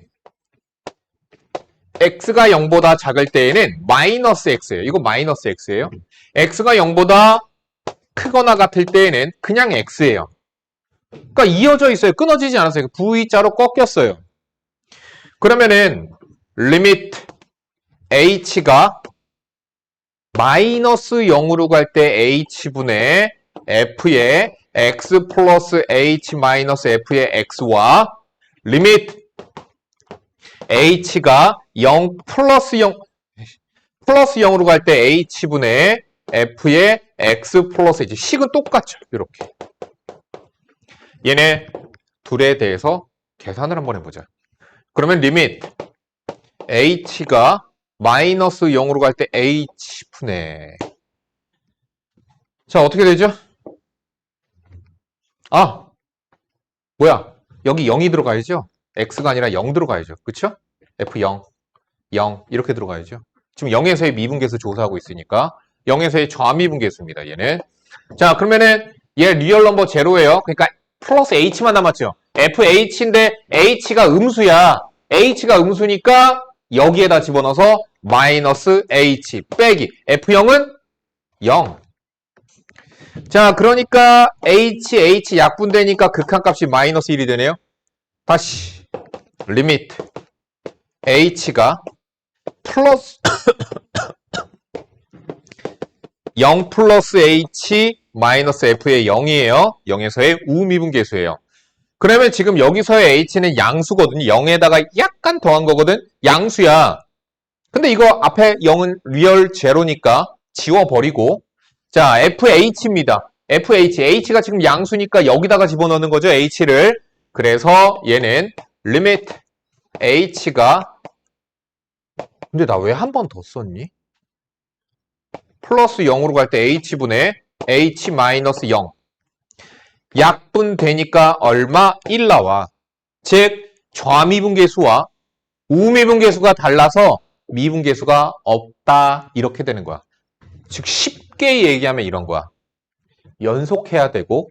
Speaker 1: x가 0보다 작을 때에는 마이너스 x예요. 이거 마이너스 x예요. x가 0보다 크거나 같을 때에는 그냥 x예요. 그러니까 이어져 있어요. 끊어지지 않았어요. V자로 꺾였어요. 그러면은 리미트 h가 마이너스 0으로 갈 때 h분의 f의 x 플러스 h 마이너스 f의 x와 리미트 h가 0 플러스 0으로 갈 때 h분의 f의 x 플러스 h 식은 똑같죠. 이렇게 얘네 둘에 대해서 계산을 한번 해보자. 그러면 리미트 h가 마이너스 0으로 갈 때 h분의 자 어떻게 되죠? 아 뭐야 여기 0이 들어가야죠. x가 아니라 0 들어가야죠. 그쵸? f0 0 이렇게 들어가야죠. 지금 0에서의 미분계수 조사하고 있으니까 0에서의 좌미분계수입니다. 얘는 자 그러면은 얘 리얼 넘버 제로예요. 그러니까 플러스 h만 남았죠. fh인데 h가 음수야. h가 음수니까 여기에다 집어넣어서 마이너스 h 빼기 f0은 0. 자 그러니까 h 약분되니까 극한값이 마이너스 1이 되네요. 다시 리미트 h가 플러스 0 플러스 h 마이너스 f의 0이에요. 0에서의 우미분계수예요. 그러면 지금 여기서의 h는 양수거든요. 0에다가 약간 더한 거거든. 양수야. 근데 이거 앞에 0은 리얼 제로니까 지워버리고 자 fh입니다. h가 지금 양수니까 여기다가 집어넣는 거죠. h를. 그래서 얘는 리미트 h가 근데 나 왜 한 번 더 썼니? 플러스 0으로 갈 때 h분의 h 마이너스 0 약분되니까 얼마? 1 나와. 즉 좌미분계수와 우미분계수가 달라서 미분계수가 없다 이렇게 되는 거야. 즉 쉽게 얘기하면 이런 거야. 연속해야 되고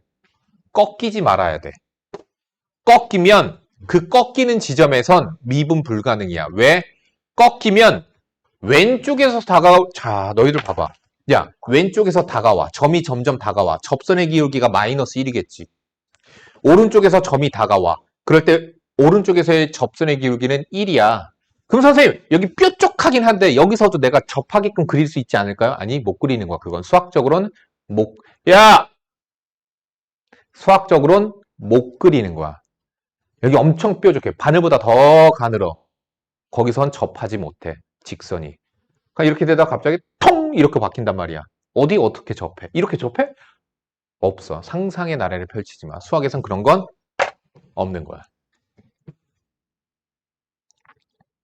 Speaker 1: 꺾이지 말아야 돼. 꺾이면 그 꺾이는 지점에선 미분 불가능이야. 왜? 꺾이면 왼쪽에서 다가와. 자 너희들 봐봐. 야 왼쪽에서 다가와. 점이 점점 다가와. 접선의 기울기가 마이너스 1이겠지. 오른쪽에서 점이 다가와. 그럴 때 오른쪽에서의 접선의 기울기는 1이야. 그럼 선생님 여기 뾰족하긴 한데 여기서도 내가 접하게끔 그릴 수 있지 않을까요? 아니 못 그리는 거야. 그건 수학적으로는 수학적으로는 못 그리는 거야. 여기 엄청 뾰족해. 바늘보다 더 가늘어. 거기선 접하지 못해. 직선이. 그러니까 이렇게 되다가 갑자기 통 이렇게 바뀐단 말이야. 어디 어떻게 접해? 이렇게 접해? 없어. 상상의 나래를 펼치지 마. 수학에선 그런 건 없는 거야.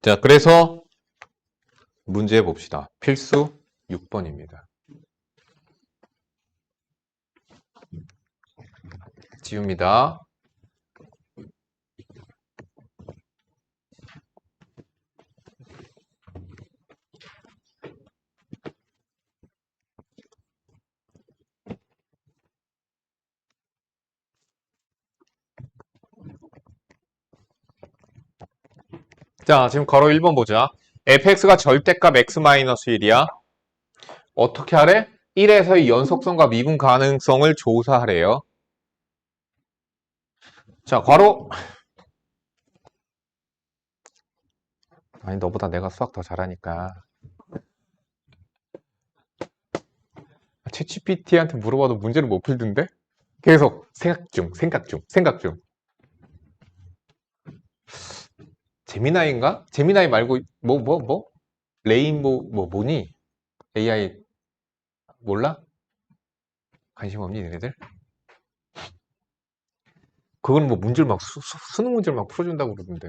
Speaker 1: 자, 그래서 문제 봅시다. 필수 6번입니다. 지웁니다. 자, 지금 괄호 1번 보자. fx가 절대값 x-1이야. 어떻게 하래? 1에서의 연속성과 미분 가능성을 조사하래요. 자, 괄호. 아니, 너보다 내가 수학 더 잘하니까. 챗GPT한테 물어봐도 문제를 못 풀던데? 계속 생각 중. 제미나이인가? 제미나이 말고 레인보우 뭐니? AI 몰라? 관심 없니 너네들? 그건 뭐 문제를 막 수능 문제를 막 풀어준다고 그러던데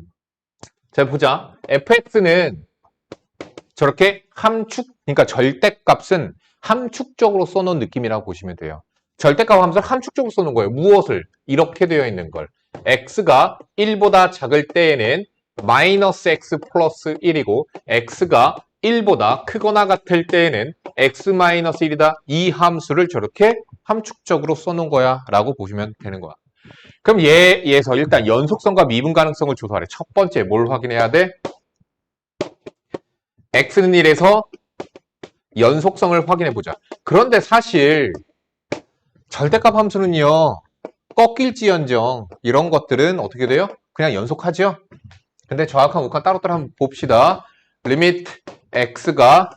Speaker 1: 자, 보자. fx는 저렇게 함축, 그러니까 절대값은 함축적으로 써놓은 느낌이라고 보시면 돼요. 절대값 함수를 함축적으로 써놓은 거예요. 무엇을? 이렇게 되어 있는 걸. x가 1보다 작을 때에는 마이너스 x 플러스 1이고 x가 1보다 크거나 같을 때에는 x 마이너스 1이다. 이 함수를 저렇게 함축적으로 써놓은 거야 라고 보시면 되는 거야. 그럼 얘에서 일단 연속성과 미분 가능성을 조사하래. 첫 번째 뭘 확인해야 돼? x는 1에서 연속성을 확인해 보자. 그런데 사실 절대값 함수는요, 꺾일지언정 이런 것들은 어떻게 돼요? 그냥 연속하죠? 근데 정확한 우칸 따로따로 한번 봅시다. 리미트 x가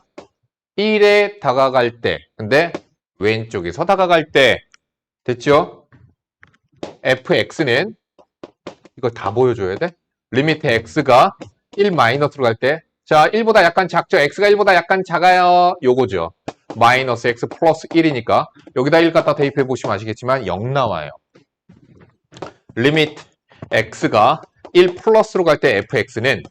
Speaker 1: 1에 다가갈 때, 근데 왼쪽에서 다가갈 때, 됐죠? fx는 이걸 다 보여줘야 돼? 리미트 x가 1 마이너스로 갈 때, 자, 1보다 약간 작죠? x가 1보다 약간 작아요. 요거죠. 마이너스 x 플러스 1이니까 여기다 1 갖다 대입해 보시면 아시겠지만 0 나와요. 리미트 x가 1 플러스로 갈 때 fx는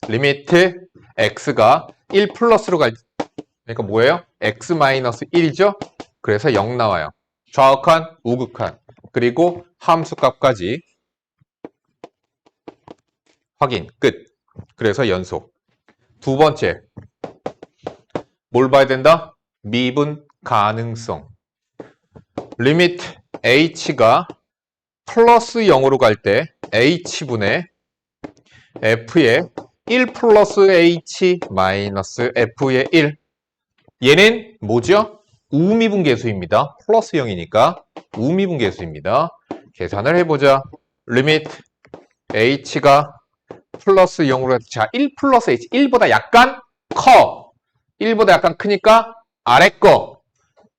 Speaker 1: 리미트 x가 1 플러스로 갈 때, 그러니까 뭐예요? x 마이너스 1이죠? 그래서 0 나와요. 좌극한, 우극한, 그리고 함수값까지 확인, 끝. 그래서 연속. 두 번째, 뭘 봐야 된다? 미분 가능성. 리미트 h가 플러스 0으로 갈 때 h분의 f의 1 플러스 h 마이너스 f의 1. 얘는 뭐죠? 우미분계수입니다. 플러스 0이니까 우미분계수입니다. 계산을 해보자. 리미트 h가 플러스 0으로 갈 때, 자, 1 플러스 h, 1보다 약간 커. 1보다 약간 크니까 아래 거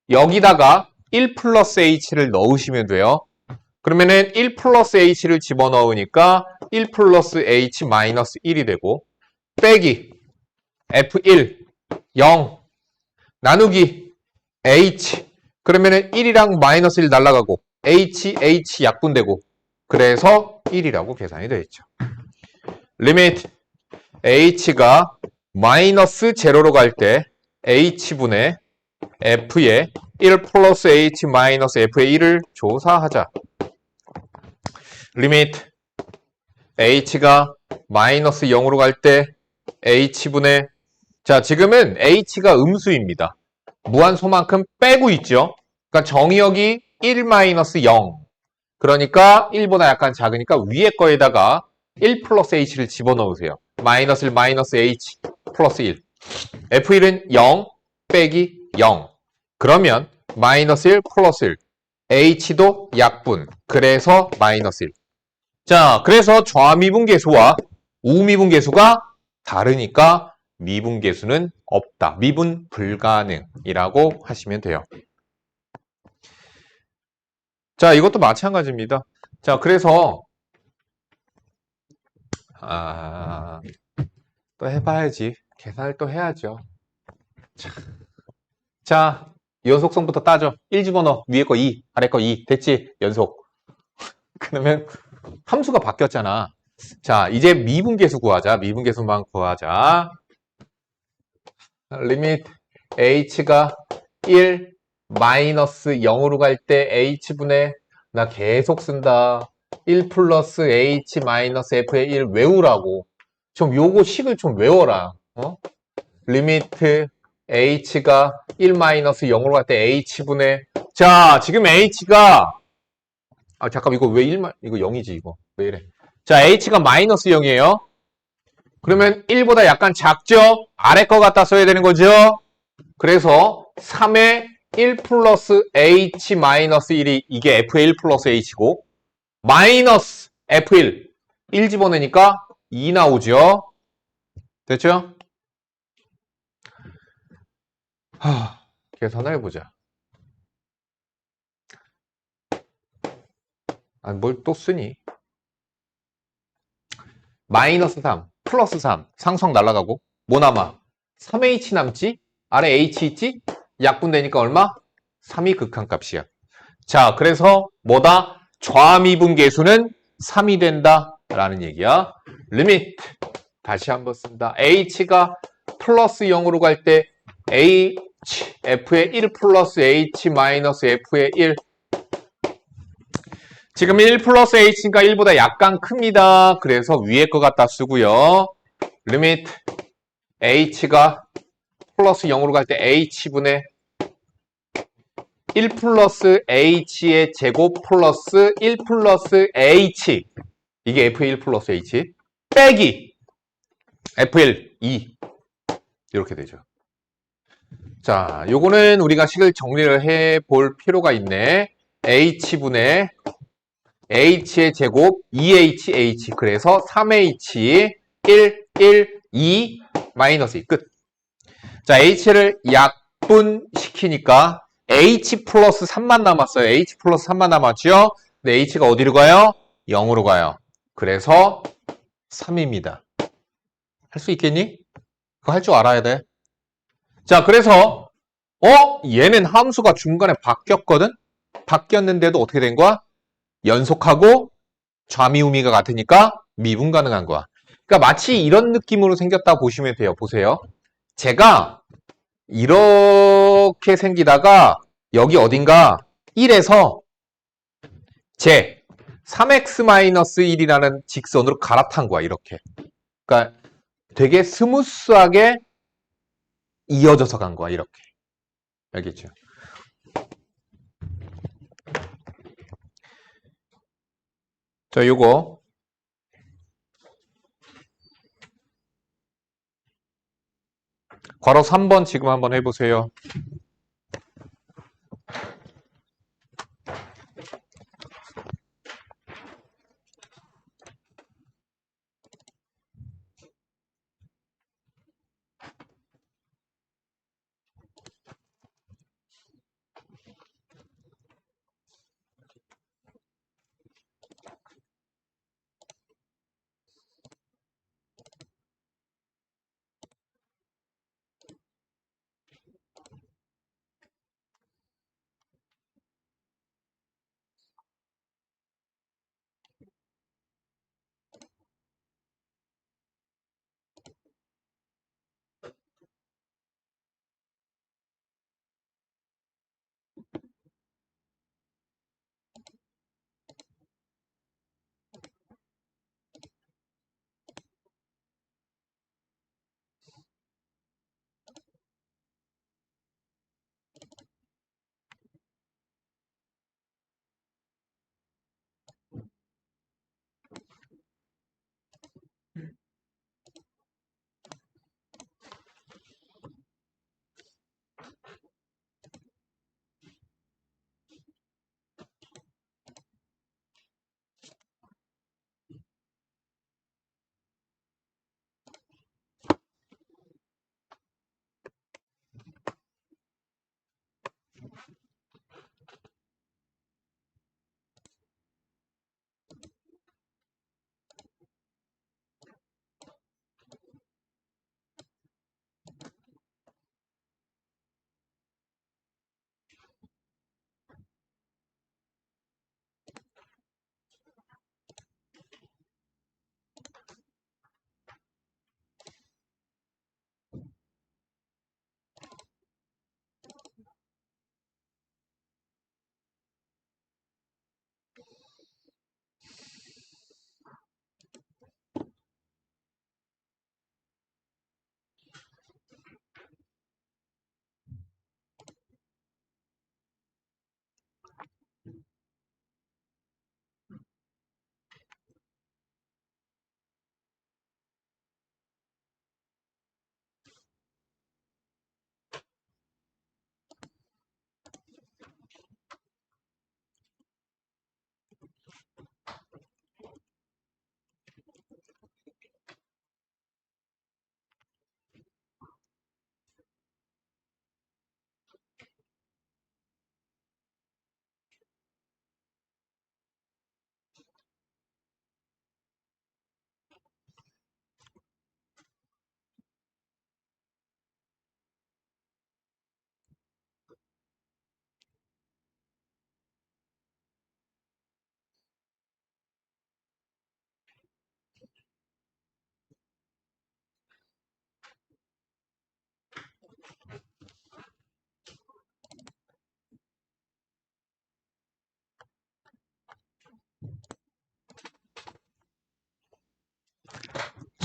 Speaker 1: 여기다가 1 플러스 h를 넣으시면 돼요. 그러면은 1 플러스 h를 집어넣으니까 1 플러스 h 마이너스 1이 되고, 빼기 f1 0 나누기 h, 그러면은 1이랑 마이너스 1 날라가고 h 약분되고, 그래서 1이라고 계산이 되어 있죠. 리미트 h가 마이너스 제로로 갈 때 h분의 f의 1 플러스 h 마이너스 f의 1을 조사하자. 리미트 h가 마이너스 0으로 갈 때 h분의, 자, 지금은 h가 음수입니다. 무한소만큼 빼고 있죠. 그러니까 정의역이 1 마이너스 0. 그러니까 1보다 약간 작으니까 위에 거에다가 1 플러스 h를 집어넣으세요. 마이너스 1 마이너스 h 플러스 1. f1은 0 빼기 0. 그러면 마이너스 1 플러스 1. h도 약분. 그래서 마이너스 1. 자, 그래서 좌미분계수와 우미분계수가 다르니까 미분계수는 없다. 미분 불가능이라고 하시면 돼요. 자, 이것도 마찬가지입니다. 자, 그래서 또 해봐야지. 계산을 또 해야죠. 자, 연속성부터 따져. 1 집어넣어. 위에 거 2, 아래 거 2. 됐지? 연속. 그러면 함수가 바뀌었잖아. 자, 이제 미분계수 구하자. 미분계수만 구하자. 리미트 h가 1 마이너스 0으로 갈 때 h분의, 나 계속 쓴다. 1 플러스 h 마이너스 f의 1 외우라고. 좀 요거 식을 좀 외워라. 리미트 h가 1 마이너스 0으로 갈 때 h분의, 자, 지금 h가, 잠깐, 이거 왜 1, 이거 0이지, 이거. 왜 이래? 자, h가 마이너스 0이에요. 그러면 1보다 약간 작죠? 아래 거 갖다 써야 되는 거죠? 그래서 3의 1 플러스 h 마이너스 1이 이게 f의 1 플러스 h고, 마이너스 f1 1 집어내니까 2 나오죠. 됐죠? 계산을 해보자. 뭘 또 쓰니? 마이너스 3 플러스 3 상수항 날라가고 뭐 남아? 3h 남지? 아래 h 있지? 약분되니까 얼마? 3이 극한값이야. 자, 그래서 뭐다? 좌미분계수는 3이 된다 라는 얘기야. 리미트 다시 한번 쓴다. h가 플러스 0으로 갈 때 f의 1 플러스 h 마이너스 f의 1. 지금 1 플러스 h니까 1보다 약간 큽니다. 그래서 위에 거 갖다 쓰고요. 리미트 h가 플러스 0으로 갈 때 h분의 1 플러스 h의 제곱 플러스 1 플러스 h, 이게 f1 플러스 h 빼기 f1 2 이렇게 되죠. 자, 요거는 우리가 식을 정리를 해 볼 필요가 있네. h분의 h의 제곱 2h 그래서 3h 1 2 마이너스 2 끝. 자, h를 약분시키니까 h 플러스 3만 남았어요. h 플러스 3만 남았죠? 근데 h가 어디로 가요? 0으로 가요. 그래서 3입니다. 할 수 있겠니? 그거 할 줄 알아야 돼. 자, 그래서 얘는 함수가 중간에 바뀌었거든? 바뀌었는데도 어떻게 된 거야? 연속하고 좌미우미가 같으니까 미분 가능한 거야. 그러니까 마치 이런 느낌으로 생겼다 보시면 돼요. 보세요. 제가 이렇게 생기다가 여기 어딘가 1에서 제 3x-1이라는 직선으로 갈아탄 거야. 이렇게. 그러니까 되게 스무스하게 이어져서 간 거야. 이렇게. 알겠죠? 자, 요거 괄호 3번 지금 한번 해보세요.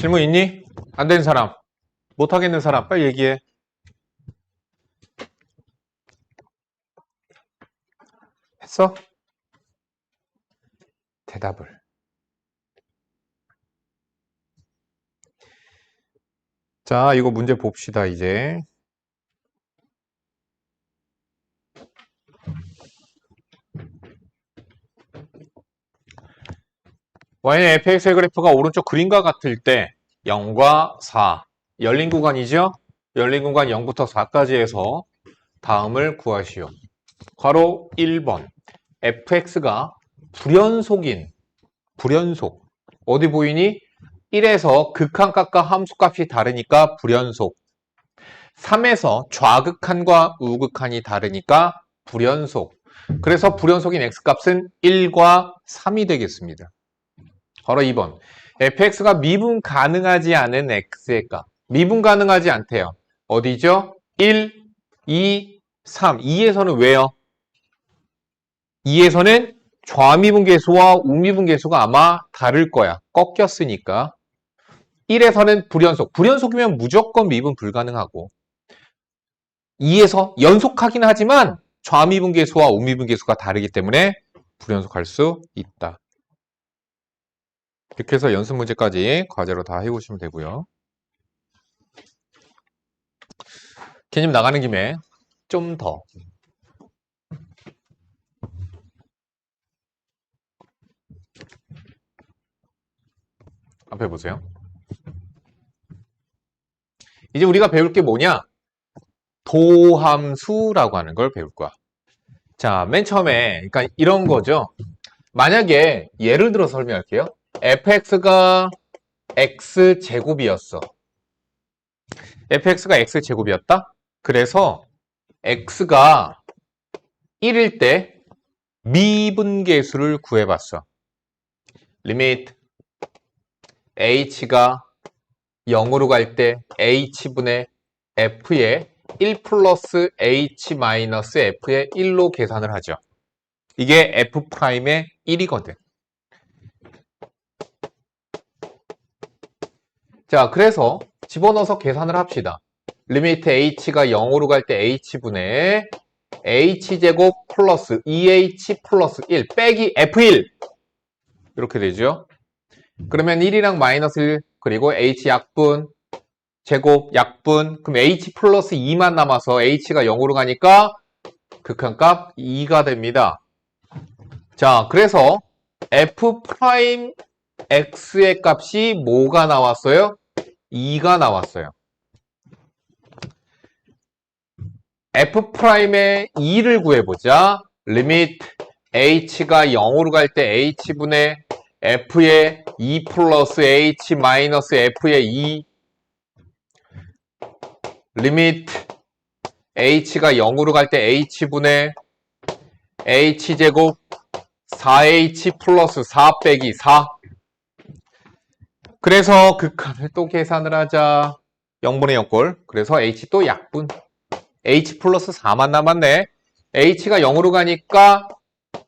Speaker 1: 질문 있니? 안 되는 사람, 못 하겠는 사람 빨리 얘기해. 했어? 대답을. 자, 이거 문제 봅시다, 이제. y는 fx의 그래프가 오른쪽 그림과 같을 때 0과 4, 열린 구간이죠? 열린 구간 0부터 4까지 해서 다음을 구하시오. 괄호 1번. fx가 불연속. 어디 보이니? 1에서 극한값과 함수값이 다르니까 불연속. 3에서 좌극한과 우극한이 다르니까 불연속. 그래서 불연속인 x값은 1과 3이 되겠습니다. 바로 2번. fx가 미분 가능하지 않은 x의 값. 미분 가능하지 않대요. 어디죠? 1, 2, 3. 2에서는 왜요? 2에서는 좌미분계수와 우미분계수가 아마 다를 거야. 꺾였으니까. 1에서는 불연속. 불연속이면 무조건 미분 불가능하고. 2에서 연속하긴 하지만 좌미분계수와 우미분계수가 다르기 때문에 불연속할 수 있다. 이렇게 해서 연습 문제까지 과제로 다 해보시면 되고요. 개념 나가는 김에 좀 더 앞에 보세요. 이제 우리가 배울 게 뭐냐? 도함수라고 하는 걸 배울 거야. 자, 맨 처음에 그러니까 이런 거죠. 만약에 예를 들어 설명할게요. fx가 x제곱이었어. fx가 x제곱이었다? 그래서 x가 1일 때 미분계수를 구해봤어. 리미트 h가 0으로 갈 때 h분의 f의 1 플러스 h 마이너스 f의 1로 계산을 하죠. 이게 f'의 1이거든. 자, 그래서 집어넣어서 계산을 합시다. 리미트 h가 0으로 갈 때 h분의 h제곱 플러스 2h 플러스 1 빼기 f1 이렇게 되죠. 그러면 1이랑 마이너스 1 그리고 h 약분 제곱 약분 그럼 h 플러스 2만 남아서 h가 0으로 가니까 극한값 2가 됩니다. 자, 그래서 f'x의 값이 뭐가 나왔어요? 2가 나왔어요. f'의 2를 구해보자. 리미트 h가 0으로 갈 때 h분의 f의 2 플러스 h 마이너스 f의 2 리미트 h가 0으로 갈 때 h분의 h제곱 4h 플러스 4 빼기 4 그래서 극한을 또 계산을 하자. 0분의 0꼴 그래서 h 또 약분 h 플러스 4만 남았네. h가 0으로 가니까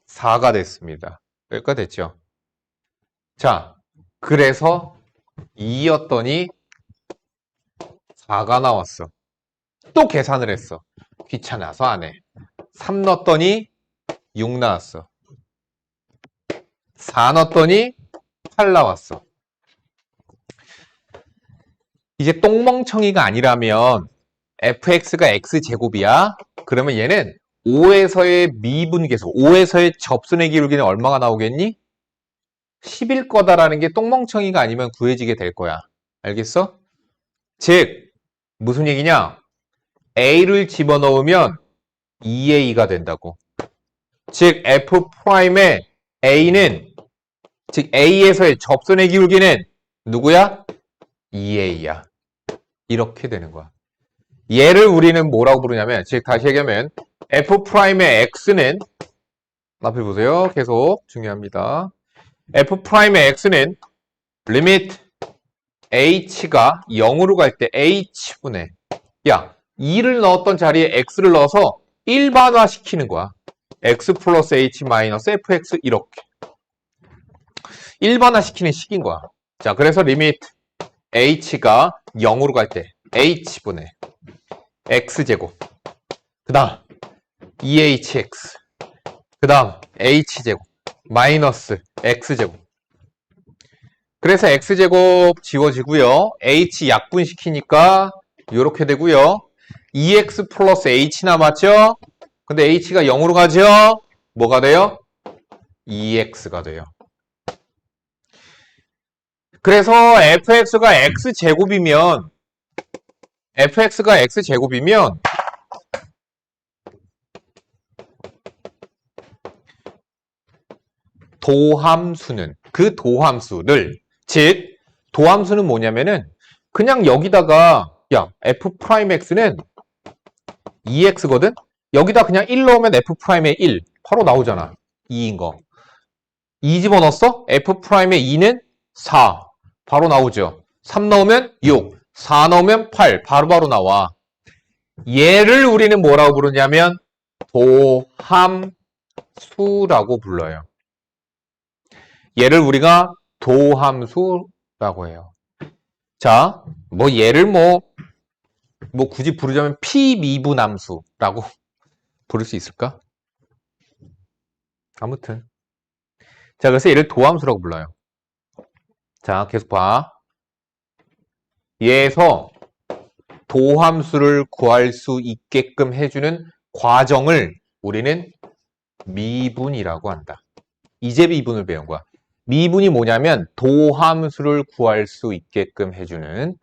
Speaker 1: 4가 됐습니다. 여기까지 됐죠. 자, 그래서 2였더니 4가 나왔어. 또 계산을 했어. 귀찮아서 안 해. 3 넣었더니 6 나왔어. 4 넣었더니 8 나왔어. 이제 똥멍청이가 아니라면 fx가 x제곱이야. 그러면 얘는 5에서의 미분계수, 5에서의 접선의 기울기는 얼마가 나오겠니? 10일 거다라는 게 똥멍청이가 아니면 구해지게 될 거야. 알겠어? 즉, 무슨 얘기냐? a를 집어넣으면 2a가 된다고. 즉, f'의 a는, 즉 a에서의 접선의 기울기는 누구야? 2a야. 이렇게 되는 거야. 얘를 우리는 뭐라고 부르냐면, 즉 다시 얘기하면 f'의 x는 앞에 보세요. 계속 중요합니다. f'의 x는 리미트 h가 0으로 갈 때 h분의 야 2를 넣었던 자리에 x를 넣어서 일반화 시키는 거야. x 플러스 h 마이너스 fx 이렇게 일반화 시키는 식인 거야. 자, 그래서 리미트 h가 0으로 갈 때 h분의 x제곱 그 다음 2hx 그 다음 h제곱 마이너스 x제곱 그래서 x제곱 지워지고요. h 약분시키니까 이렇게 되고요. 2x 플러스 h 남았죠? 근데 h가 0으로 가죠? 뭐가 돼요? 2x가 돼요. 그래서 fx가 x제곱이면 도함수는 그 도함수를 즉 도함수는 뭐냐면은 그냥 여기다가 야 f'x는 2x거든? 여기다 그냥 1 넣으면 f'의 1 바로 나오잖아. 2인 거. 2 집어넣었어? f'의 2는 4 바로 나오죠. 3 넣으면 6 4 넣으면 8 바로바로 나와. 얘를 우리는 뭐라고 부르냐면 도함수라고 불러요. 얘를 우리가 도함수라고 해요. 자, 뭐 얘를 뭐 굳이 부르자면 피미분함수라고 부를 수 있을까? 아무튼. 자, 그래서 얘를 도함수라고 불러요. 자, 계속 봐. 얘에서 도함수를 구할 수 있게끔 해주는 과정을 우리는 미분이라고 한다. 이제 미분을 배운 거야. 미분이 뭐냐면 도함수를 구할 수 있게끔 해주는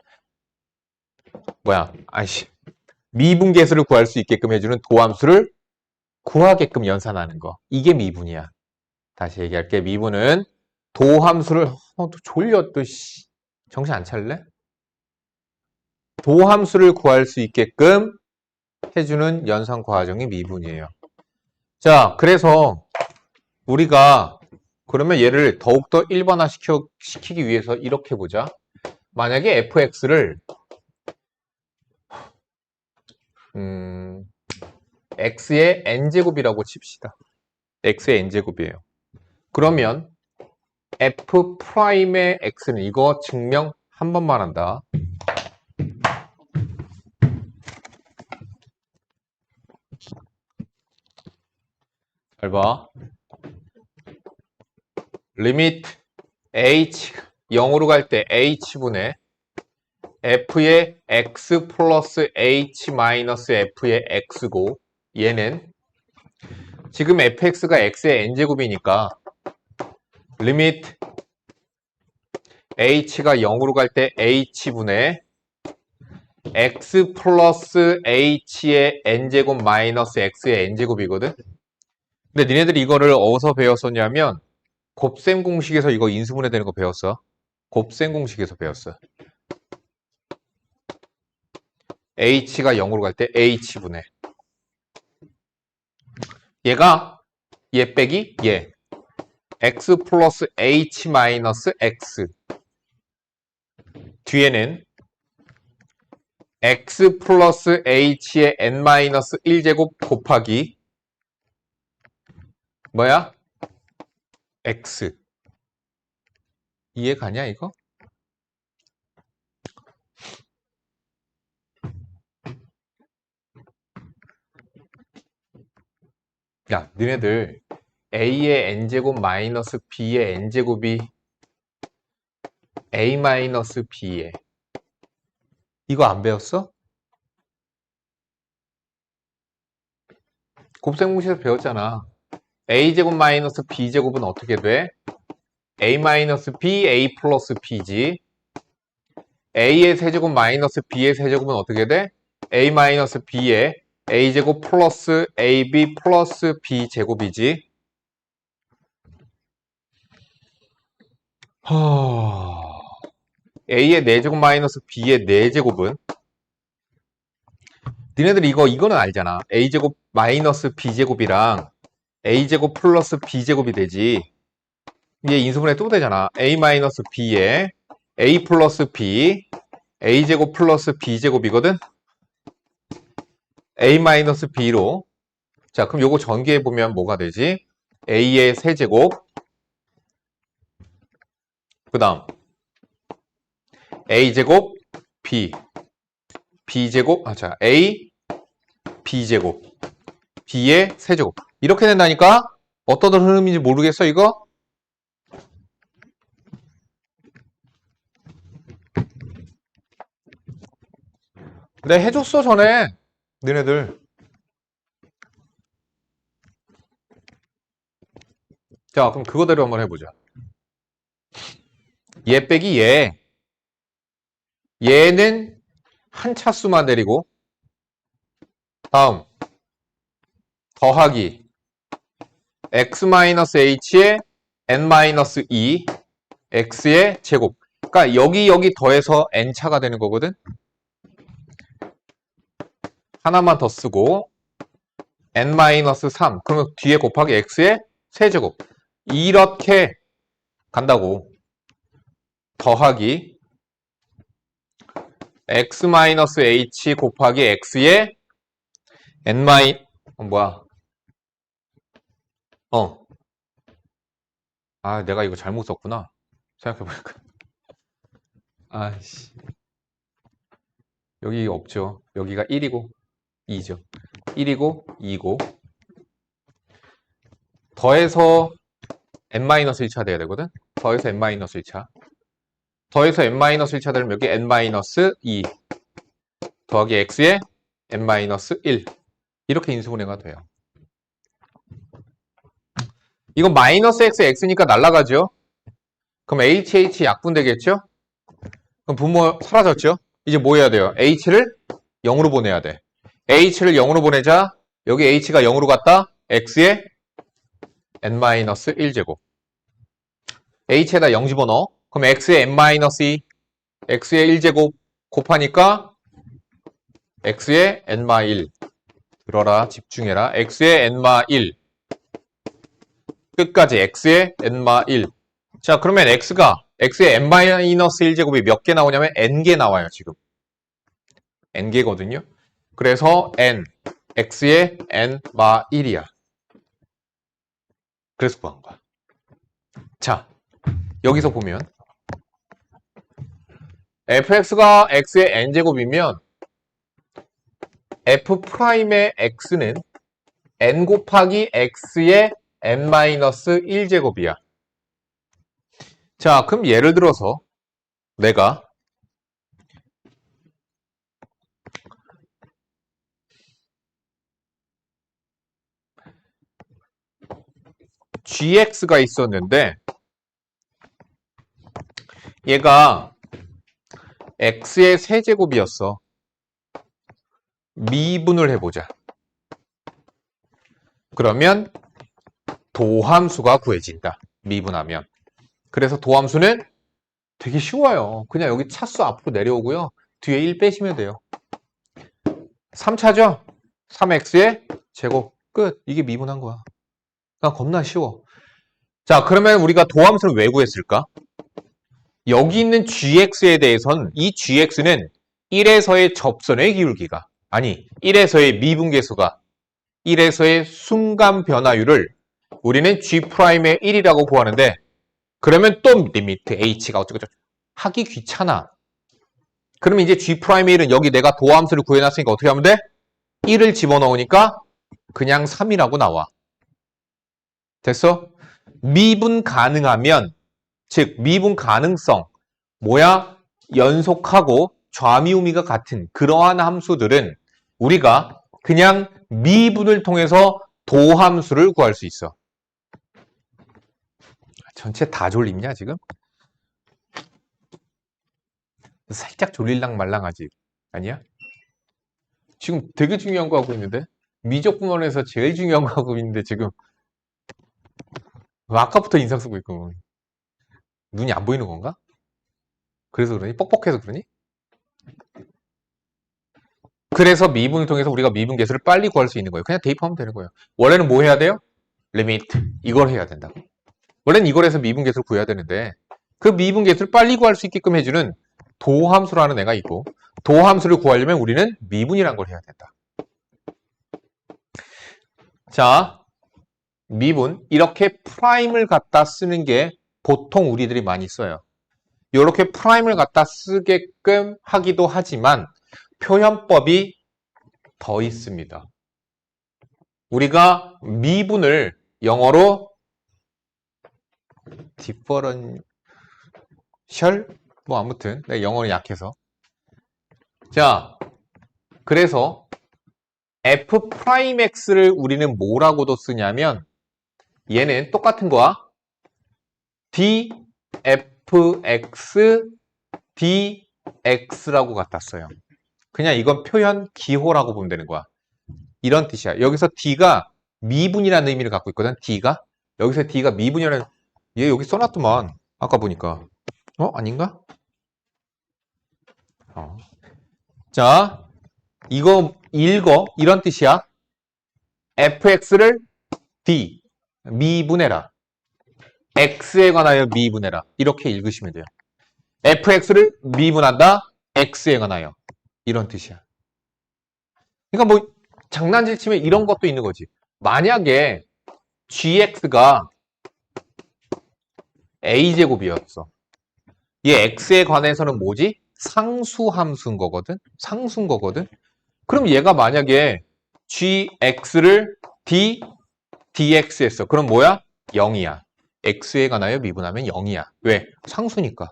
Speaker 1: 미분계수를 구할 수 있게끔 해주는 도함수를 구하게끔 연산하는 거. 이게 미분이야. 다시 얘기할게. 미분은 도함수를 또 졸려 또 정신 안 차릴래? 도함수를 구할 수 있게끔 해주는 연산 과정이 미분이에요. 자, 그래서 우리가 그러면 얘를 더욱더 일반화 시키기 위해서 이렇게 보자. 만약에 fx를 x의 n제곱이라고 칩시다. x의 n제곱이에요. 그러면 f'의 x는 이거 증명 한 번만 한다. 잘 봐. 리미트 h 0으로 갈 때 h분의 f의 x 플러스 h 마이너스 f의 x고 얘는 지금 fx가 x의 n제곱이니까 리미트 h가 0으로 갈 때 h분의 x 플러스 h의 n제곱 마이너스 x의 n제곱이거든. 근데 니네들이 이거를 어디서 배웠었냐면 곱셈 공식에서 이거 인수분해 되는 거 배웠어. 곱셈 공식에서 배웠어. h가 0으로 갈 때 h분의 얘 빼기 얘 x 플러스 h 마이너스 x 뒤에는 x 플러스 h의 n 마이너스 1제곱 곱하기 뭐야? x 이해 가냐 이거? 야, 너네들 a의 n제곱 마이너스 b의 n제곱이 a 마이너스 b에 이거 안 배웠어? 곱셈 공식에서 배웠잖아. a제곱 마이너스 b제곱은 어떻게 돼? a 마이너스 b, a 플러스 b지. a의 세제곱 마이너스 b의 세제곱은 어떻게 돼? a 마이너스 b의 a제곱 플러스 ab 플러스 b제곱이지. a의 4제곱 마이너스 b의 4제곱은 니네들 이거는 알잖아. a제곱 마이너스 b제곱이랑 a제곱 플러스 b제곱이 되지. 얘 인수분해 또 되잖아. a 마이너스 b에 a 플러스 b a제곱 플러스 b제곱이거든. a 마이너스 b로 자 그럼 요거 전개해 보면 뭐가 되지? a의 세제곱 그 다음 a제곱 b, b제곱, 자, a, b제곱, b의 세제곱. 이렇게 된다니까? 어떤 흐름인지 모르겠어, 이거? 네, 해줬어, 전에. 너네들. 자, 그럼 그거대로 한번 해보자. 얘 빼기 얘. 얘는 한 차수만 내리고, 다음, 더하기, x-h의 n-2, x의 제곱. 그러니까 여기 더해서 n차가 되는 거거든? 하나만 더 쓰고, n-3. 그러면 뒤에 곱하기 x의 세제곱. 이렇게 간다고. 더하기 x-h 곱하기 x의 n 뭐야? 내가 이거 잘못 썼구나. 생각해보니까. 아씨. 여기 없죠. 여기가 1이고 2죠. 1이고 2고 더해서 n-1차 돼야 되거든? 더해서 n-1차. 더해서 n-1차 되면 여기 n-2 더하기 x의 n-1 이렇게 인수분해가 돼요. 이거 마이너스 x, x니까 날라가죠? 그럼 hh 약분되겠죠? 그럼 분모 사라졌죠? 이제 뭐 해야 돼요? h를 0으로 보내야 돼. h를 0으로 보내자 여기 h가 0으로 갔다 x의 n-1제곱 h에다 0 집어넣어. 그럼 x의 n-2 x의 1제곱 곱하니까 x의 n-1 들어라 집중해라. x의 n-1 끝까지 x의 n-1 자 그러면 x의 n-1제곱이 몇 개 나오냐면 n개 나와요 지금. n개거든요. 그래서 n x의 n-1이야. 그래서 구한 거야. 자 여기서 보면 fx가 x의 n제곱이면 f'의 x는 n 곱하기 x의 n-1제곱이야. 자, 그럼 예를 들어서 내가 gx가 있었는데 얘가 x의 세제곱이었어. 미분을 해보자. 그러면 도함수가 구해진다. 미분하면. 그래서 도함수는 되게 쉬워요. 그냥 여기 차수 앞으로 내려오고요. 뒤에 1 빼시면 돼요. 3차죠? 3x의 제곱. 끝. 이게 미분한 거야. 그러니까 겁나 쉬워. 자, 그러면 우리가 도함수를 왜 구했을까? 여기 있는 gx에 대해서는 이 gx는 1에서의 접선의 기울기가 아니 1에서의 미분계수가 1에서의 순간 변화율을 우리는 g'의 1이라고 구하는데 그러면 또 리미트 h가 어쩌고저쩌고 하기 귀찮아. 그러면 이제 g'의 1은 여기 내가 도함수를 구해놨으니까 어떻게 하면 돼? 1을 집어넣으니까 그냥 3이라고 나와. 됐어? 미분 가능하면 즉 미분 가능성 뭐야? 연속하고 좌미우미가 같은 그러한 함수들은 우리가 그냥 미분을 통해서 도함수를 구할 수 있어. 전체 다 졸립냐 지금? 살짝 졸릴랑 말랑하지? 아니야? 지금 되게 중요한 거 하고 있는데? 미적 분원에서 제일 중요한 거 하고 있는데 지금 아까부터 인상 쓰고 있고 눈이 안 보이는 건가? 그래서 그러니? 뻑뻑해서 그러니? 그래서 미분을 통해서 우리가 미분계수를 빨리 구할 수 있는 거예요. 그냥 대입하면 되는 거예요. 원래는 뭐 해야 돼요? 리미트. 이걸 해야 된다고. 원래는 이걸 해서 미분계수를 구해야 되는데 그 미분계수를 빨리 구할 수 있게끔 해주는 도함수라는 애가 있고 도함수를 구하려면 우리는 미분이란 걸 해야 된다. 자, 미분. 이렇게 프라임을 갖다 쓰는 게 보통 우리들이 많이 써요. 이렇게 프라임을 갖다 쓰게끔 하기도 하지만 표현법이 더 있습니다. 우리가 미분을 영어로 differential 뭐 아무튼 내 영어는 약해서 자 그래서 f'x를 우리는 뭐라고도 쓰냐면 얘는 똑같은 거야. dfx dx라고 갖다 써요. 그냥 이건 표현 기호라고 보면 되는 거야. 이런 뜻이야. 여기서 d가 미분이라는 의미를 갖고 있거든. d가 여기서 d가 미분이라는 얘 여기 써놨더만 아까 보니까 아닌가? 자 이거 읽어 이런 뜻이야. fx를 d 미분해라. x에 관하여 미분해라. 이렇게 읽으시면 돼요. fx를 미분한다. x에 관하여. 이런 뜻이야. 그러니까 뭐 장난질 치면 이런 것도 있는 거지. 만약에 gx가 a제곱이었어. 얘 x에 관해서는 뭐지? 상수함수인 거거든? 상수인 거거든? 그럼 얘가 만약에 gx를 dx 했어. 그럼 뭐야? 0이야. x에 관하여 미분하면 0이야. 왜? 상수니까.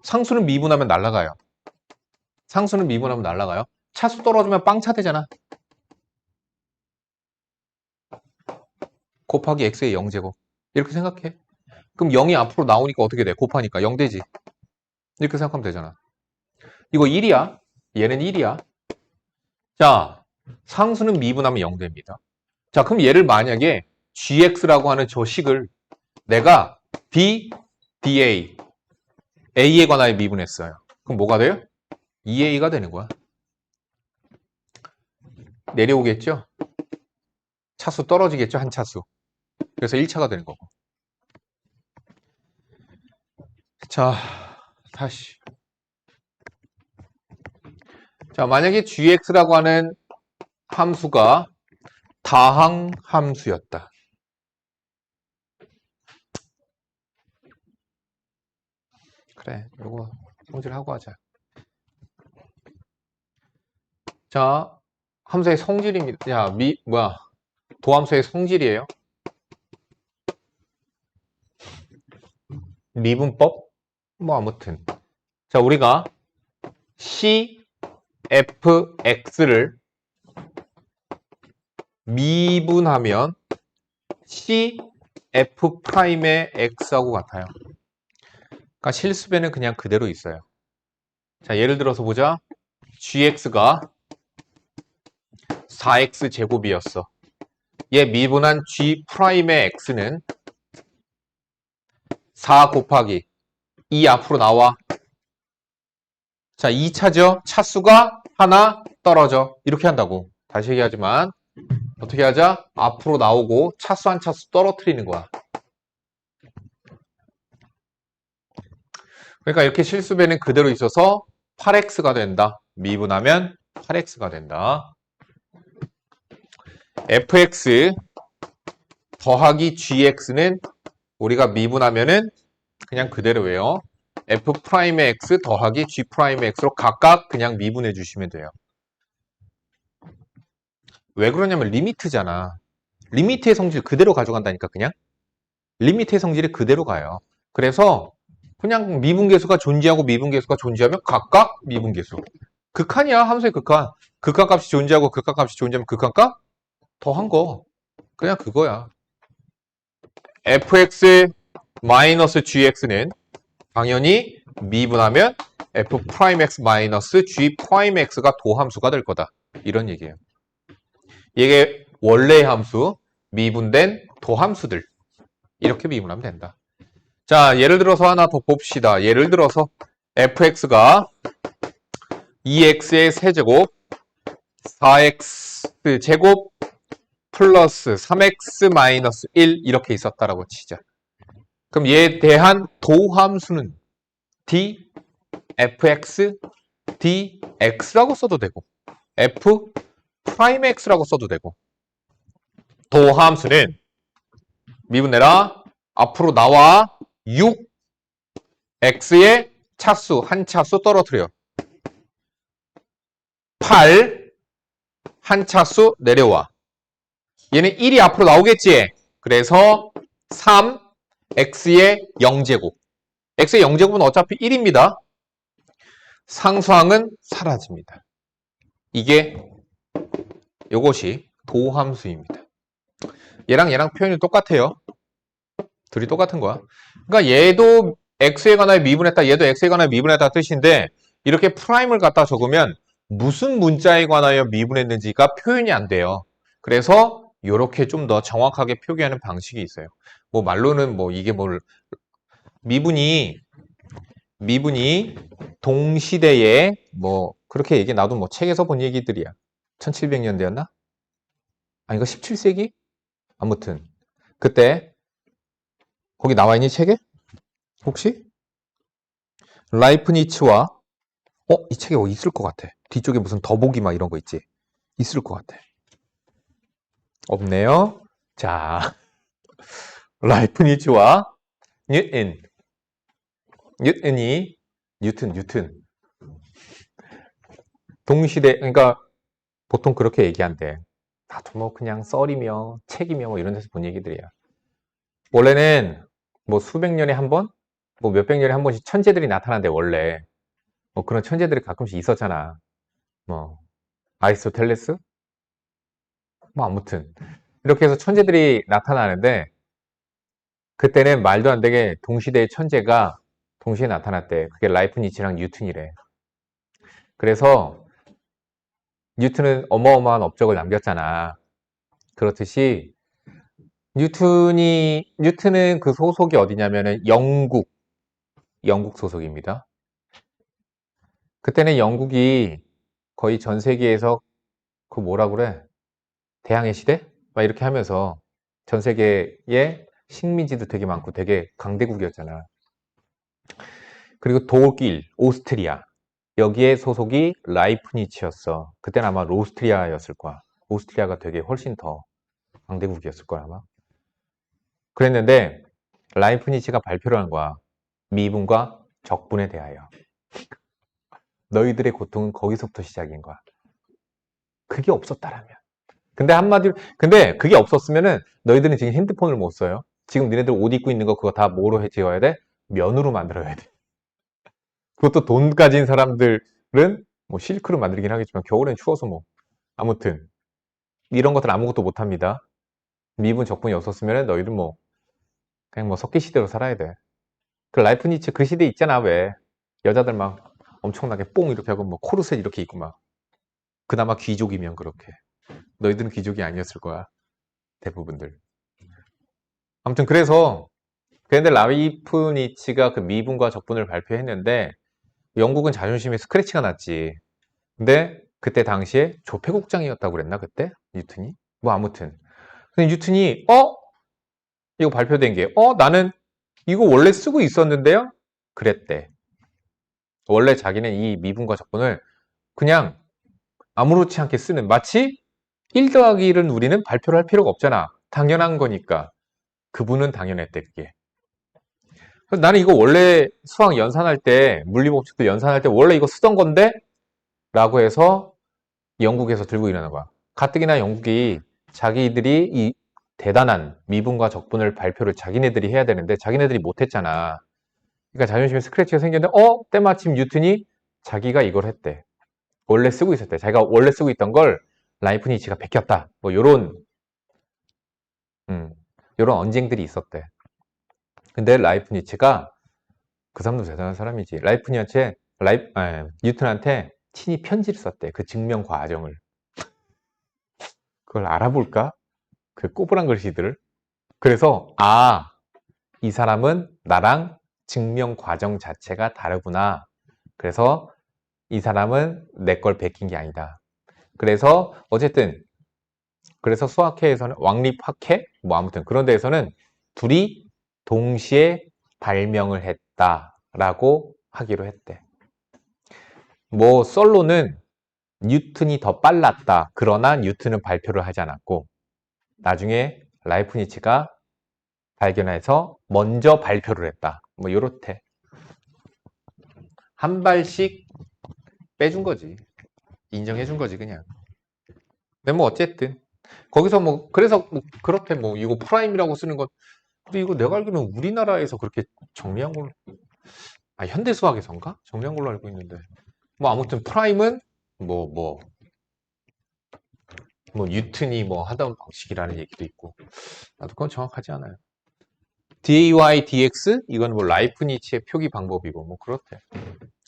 Speaker 1: 상수는 미분하면 날아가요. 상수는 미분하면 날아가요. 차수 떨어지면 빵차 되잖아. 곱하기 x의 0제곱. 이렇게 생각해. 그럼 0이 앞으로 나오니까 어떻게 돼? 곱하니까 0 되지. 이렇게 생각하면 되잖아. 이거 1이야. 얘는 1이야. 자, 상수는 미분하면 0 됩니다. 자, 그럼 얘를 만약에 gx라고 하는 저 식을 내가 dA, a에 관하여 미분했어요. 그럼 뭐가 돼요? 2a가 되는 거야. 내려오겠죠? 차수 떨어지겠죠? 한 차수. 그래서 1차가 되는 거고. 자, 다시. 자, 만약에 gx라고 하는 함수가 다항 함수였다. 그래, 이거 성질하고 하자. 자, 함수의 성질입니다. 야, 도함수의 성질이에요. 미분법? 뭐 아무튼. 자, 우리가 cfx를 미분하면 cf'의 x하고 같아요. 그러니까 실습에는 그냥 그대로 있어요. 자, 예를 들어서 보자. gx가 4x 제곱이었어. 얘 미분한 g'의 x는 4 곱하기 2 앞으로 나와. 자, 2차죠. 차수가 하나 떨어져. 이렇게 한다고. 다시 얘기하지만 어떻게 하자? 앞으로 나오고 차수 한 차수 떨어뜨리는 거야. 그러니까 이렇게 실수배는 그대로 있어서 8x가 된다. 미분하면 8x가 된다. fx 더하기 gx는 우리가 미분하면은 그냥 그대로예요. f'의 x 더하기 g'의 x로 각각 그냥 미분해 주시면 돼요. 왜 그러냐면 리미트잖아. 리미트의 성질 그대로 가져간다니까 그냥. 리미트의 성질이 그대로 가요. 그래서 그냥 미분계수가 존재하고 미분계수가 존재하면 각각 미분계수. 극한이야. 함수의 극한. 극한값이 존재하고 극한값이 존재하면 극한값 더한 거. 그냥 그거야. fx 마이너스 gx는 당연히 미분하면 f'x 마이너스 g'x가 도함수가 될 거다. 이런 얘기예요. 이게 원래의 함수, 미분된 도함수들. 이렇게 미분하면 된다. 자, 예를 들어서 하나 더 봅시다. 예를 들어서 fx가 2x의 세제곱, 4x 제곱 플러스 3x 마이너스 1 이렇게 있었다라고 치자. 그럼 얘에 대한 도함수는 d, fx, dx라고 써도 되고 f 프라임 x라고 써도 되고 도함수는 미분해라. 앞으로 나와 6 x의 차수, 한 차수 떨어뜨려. 8, 한 차수 내려와. 얘는 1이 앞으로 나오겠지? 그래서 3, x의 0제곱. x의 0제곱은 어차피 1입니다. 상수항은 사라집니다. 요것이 도함수입니다. 얘랑 표현이 똑같아요. 둘이 똑같은 거야. 그러니까 얘도 x에 관하여 미분했다, 얘도 x에 관하여 미분했다 뜻인데 이렇게 프라임을 갖다 적으면 무슨 문자에 관하여 미분했는지가 표현이 안 돼요. 그래서 이렇게 좀 더 정확하게 표기하는 방식이 있어요. 뭐 말로는 뭐 이게 뭘 미분이 동시대에 뭐 그렇게 얘기 나도 뭐 책에서 본 얘기들이야. 1700년대였나? 아니 이거 17세기? 아무튼 그때 거기 나와 있니 책에? 혹시? 라이프니츠와 이 책에 있을 것 같아. 뒤쪽에 무슨 더보기 막 이런 거 있지? 있을 것 같아. 없네요. 자, 라이프니츠와 뉴튼. 동시대, 그러니까 보통 그렇게 얘기한대. 나도 뭐 그냥 썰이며 책이며 뭐 이런 데서 본 얘기들이야. 원래는 뭐 수백 년에 한 번? 뭐 몇백 년에 한 번씩 천재들이 나타난대, 원래. 뭐 그런 천재들이 가끔씩 있었잖아. 뭐, 아리스토텔레스? 뭐 아무튼. 이렇게 해서 천재들이 나타나는데, 그때는 말도 안 되게 동시대의 천재가 동시에 나타났대. 그게 라이프니츠랑 뉴턴이래. 그래서 뉴턴은 어마어마한 업적을 남겼잖아. 그렇듯이 뉴턴은 그 소속이 어디냐면은 영국 소속입니다. 그때는 영국이 거의 전 세계에서 그 뭐라 그래? 대항해 시대? 막 이렇게 하면서 전 세계에 식민지도 되게 많고 되게 강대국이었잖아. 그리고 독일, 오스트리아 여기에 소속이 라이프니츠였어. 그때는 아마 오스트리아였을 거야. 오스트리아가 되게 훨씬 더 강대국이었을 거야 아마. 그랬는데 라이프니츠가 발표를 한 거야. 미분과 적분에 대하여. 너희들의 고통은 거기서부터 시작인 거야. 그게 없었다라면. 근데 그게 없었으면은 너희들은 지금 핸드폰을 못 써요. 지금 니네들 옷 입고 있는 거 그거 다 뭐로 해 지어야 돼? 면으로 만들어야 돼. 그것도 돈 가진 사람들은 뭐 실크로 만들긴 하겠지만 겨울엔 추워서 뭐 아무튼 이런 것들 아무것도 못 합니다. 미분 적분이 없었으면 너희들 뭐 그냥 뭐 석기 시대로 살아야 돼. 그 라이프니츠 그 시대 있잖아. 왜 여자들 막 엄청나게 뽕 이렇게 하고 뭐 코르셋 이렇게 입고 막 그나마 귀족이면 그렇게. 너희들은 귀족이 아니었을 거야. 대부분들. 아무튼 그런데 라이프니츠가 그 미분과 적분을 발표했는데 영국은 자존심에 스크래치가 났지. 근데 그때 당시에 조폐국장이었다고 그랬나 그때? 뉴턴이? 뭐 아무튼. 근데 뉴턴이 이거 발표된 게 나는 이거 원래 쓰고 있었는데요? 그랬대. 원래 자기는 이 미분과 적분을 그냥 아무렇지 않게 쓰는 마치 1 더하기 1은 우리는 발표를 할 필요가 없잖아. 당연한 거니까. 그분은 당연했대 그게. 그래서 나는 이거 원래 수학 연산할 때 물리법칙도 연산할 때 원래 이거 쓰던 건데? 라고 해서 영국에서 들고 일어나는 거야. 가뜩이나 영국이 자기들이 이 대단한 미분과 적분을 발표를 자기네들이 해야 되는데 자기네들이 못했잖아. 그러니까 자존심에 스크래치가 생겼는데 때마침 뉴턴이 자기가 이걸 했대. 원래 쓰고 있었대. 자기가 원래 쓰고 있던 걸 라이프니츠가 베꼈다. 뭐 요런 언쟁들이 있었대. 근데 라이프니츠가 그 사람도 대단한 사람이지. 뉴턴한테 친히 편지를 썼대. 그 증명 과정을. 그걸 알아볼까? 그 꼬부랑 글씨들을. 그래서 이 사람은 나랑 증명 과정 자체가 다르구나. 그래서 이 사람은 내 걸 베낀 게 아니다. 그래서 어쨌든 그래서 수학회에서는 왕립학회 뭐 아무튼 그런 데에서는 둘이 동시에 발명을 했다라고 하기로 했대. 뭐 솔로는 뉴턴이 더 빨랐다. 그러나 뉴턴은 발표를 하지 않았고 나중에 라이프니츠가 발견해서 먼저 발표를 했다. 뭐 요렇대. 한 발씩 빼준 거지. 인정해준 거지, 그냥. 근데 뭐 어쨌든 거기서 뭐 그래서 뭐 그렇게 뭐 이거 프라임이라고 쓰는 건 근데 이거 내가 알기로는 우리나라에서 그렇게 정리한 걸로 현대 수학에선가 정리한 걸로 알고 있는데 뭐 아무튼 프라임은 뭐 뉴턴이 뭐 하던 방식이라는 얘기도 있고 나도 그건 정확하지 않아요. dy dx 이건 뭐 라이프니츠의 표기 방법이고 뭐 그렇대.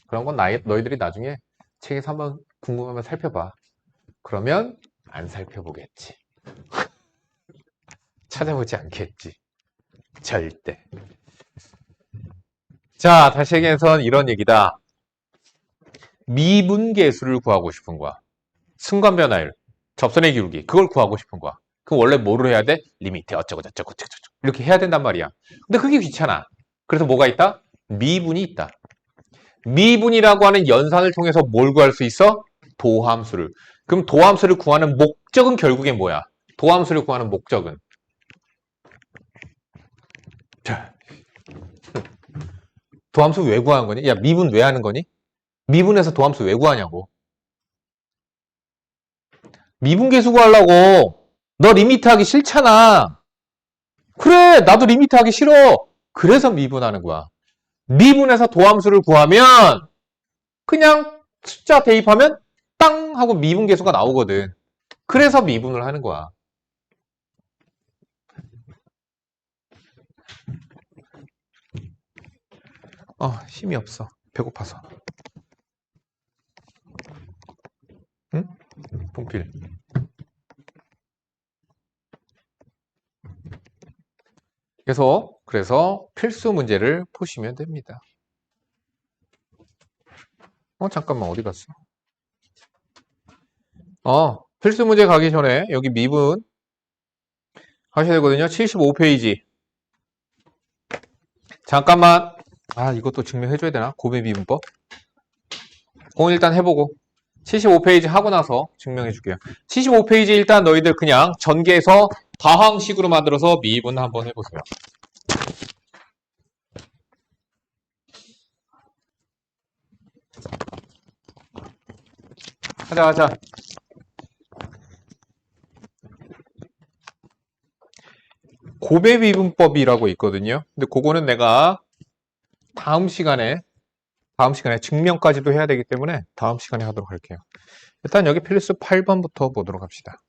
Speaker 1: 그런 건 너희들이 나중에 책에서 한번 궁금하면 살펴봐. 그러면 안 살펴보겠지. 찾아보지 않겠지. 절대. 자, 다시 얘기해서 이런 얘기다. 미분계수를 구하고 싶은 거야. 순간변화율, 접선의 기울기, 그걸 구하고 싶은 거야. 그럼 원래 뭐로 해야 돼? 리미트 어쩌고 저쩌고 저쩌고 이렇게 해야 된단 말이야. 근데 그게 귀찮아. 그래서 뭐가 있다? 미분이 있다. 미분이라고 하는 연산을 통해서 뭘 구할 수 있어? 도함수를. 그럼 도함수를 구하는 목적은 결국엔 뭐야? 도함수를 구하는 목적은 자, 도함수 왜 구하는 거니? 야, 미분 왜 하는 거니? 미분에서 도함수 왜 구하냐고. 미분계수 구하려고. 너 리미트 하기 싫잖아. 그래, 나도 리미트 하기 싫어. 그래서 미분하는 거야. 미분에서 도함수를 구하면 그냥 숫자 대입하면 땅 하고 미분계수가 나오거든. 그래서 미분을 하는 거야. 힘이 없어. 배고파서. 응? 분필. 그래서 필수 문제를 보시면 됩니다. 잠깐만 어디 갔어? 필수 문제 가기 전에 여기 미분 하셔야 되거든요. 75페이지. 잠깐만. 이것도 증명해줘야 되나? 고배 미분법. 그건 일단 해보고 75페이지 하고 나서 증명해 줄게요. 75페이지 일단 너희들 그냥 전개해서 다항식으로 만들어서 미분 한번 해보세요. 하자. 고배 미분법이라고 있거든요. 근데 그거는 내가 다음 시간에 증명까지도 해야 되기 때문에 다음 시간에 하도록 할게요. 일단 여기 필수 8번부터 보도록 합시다.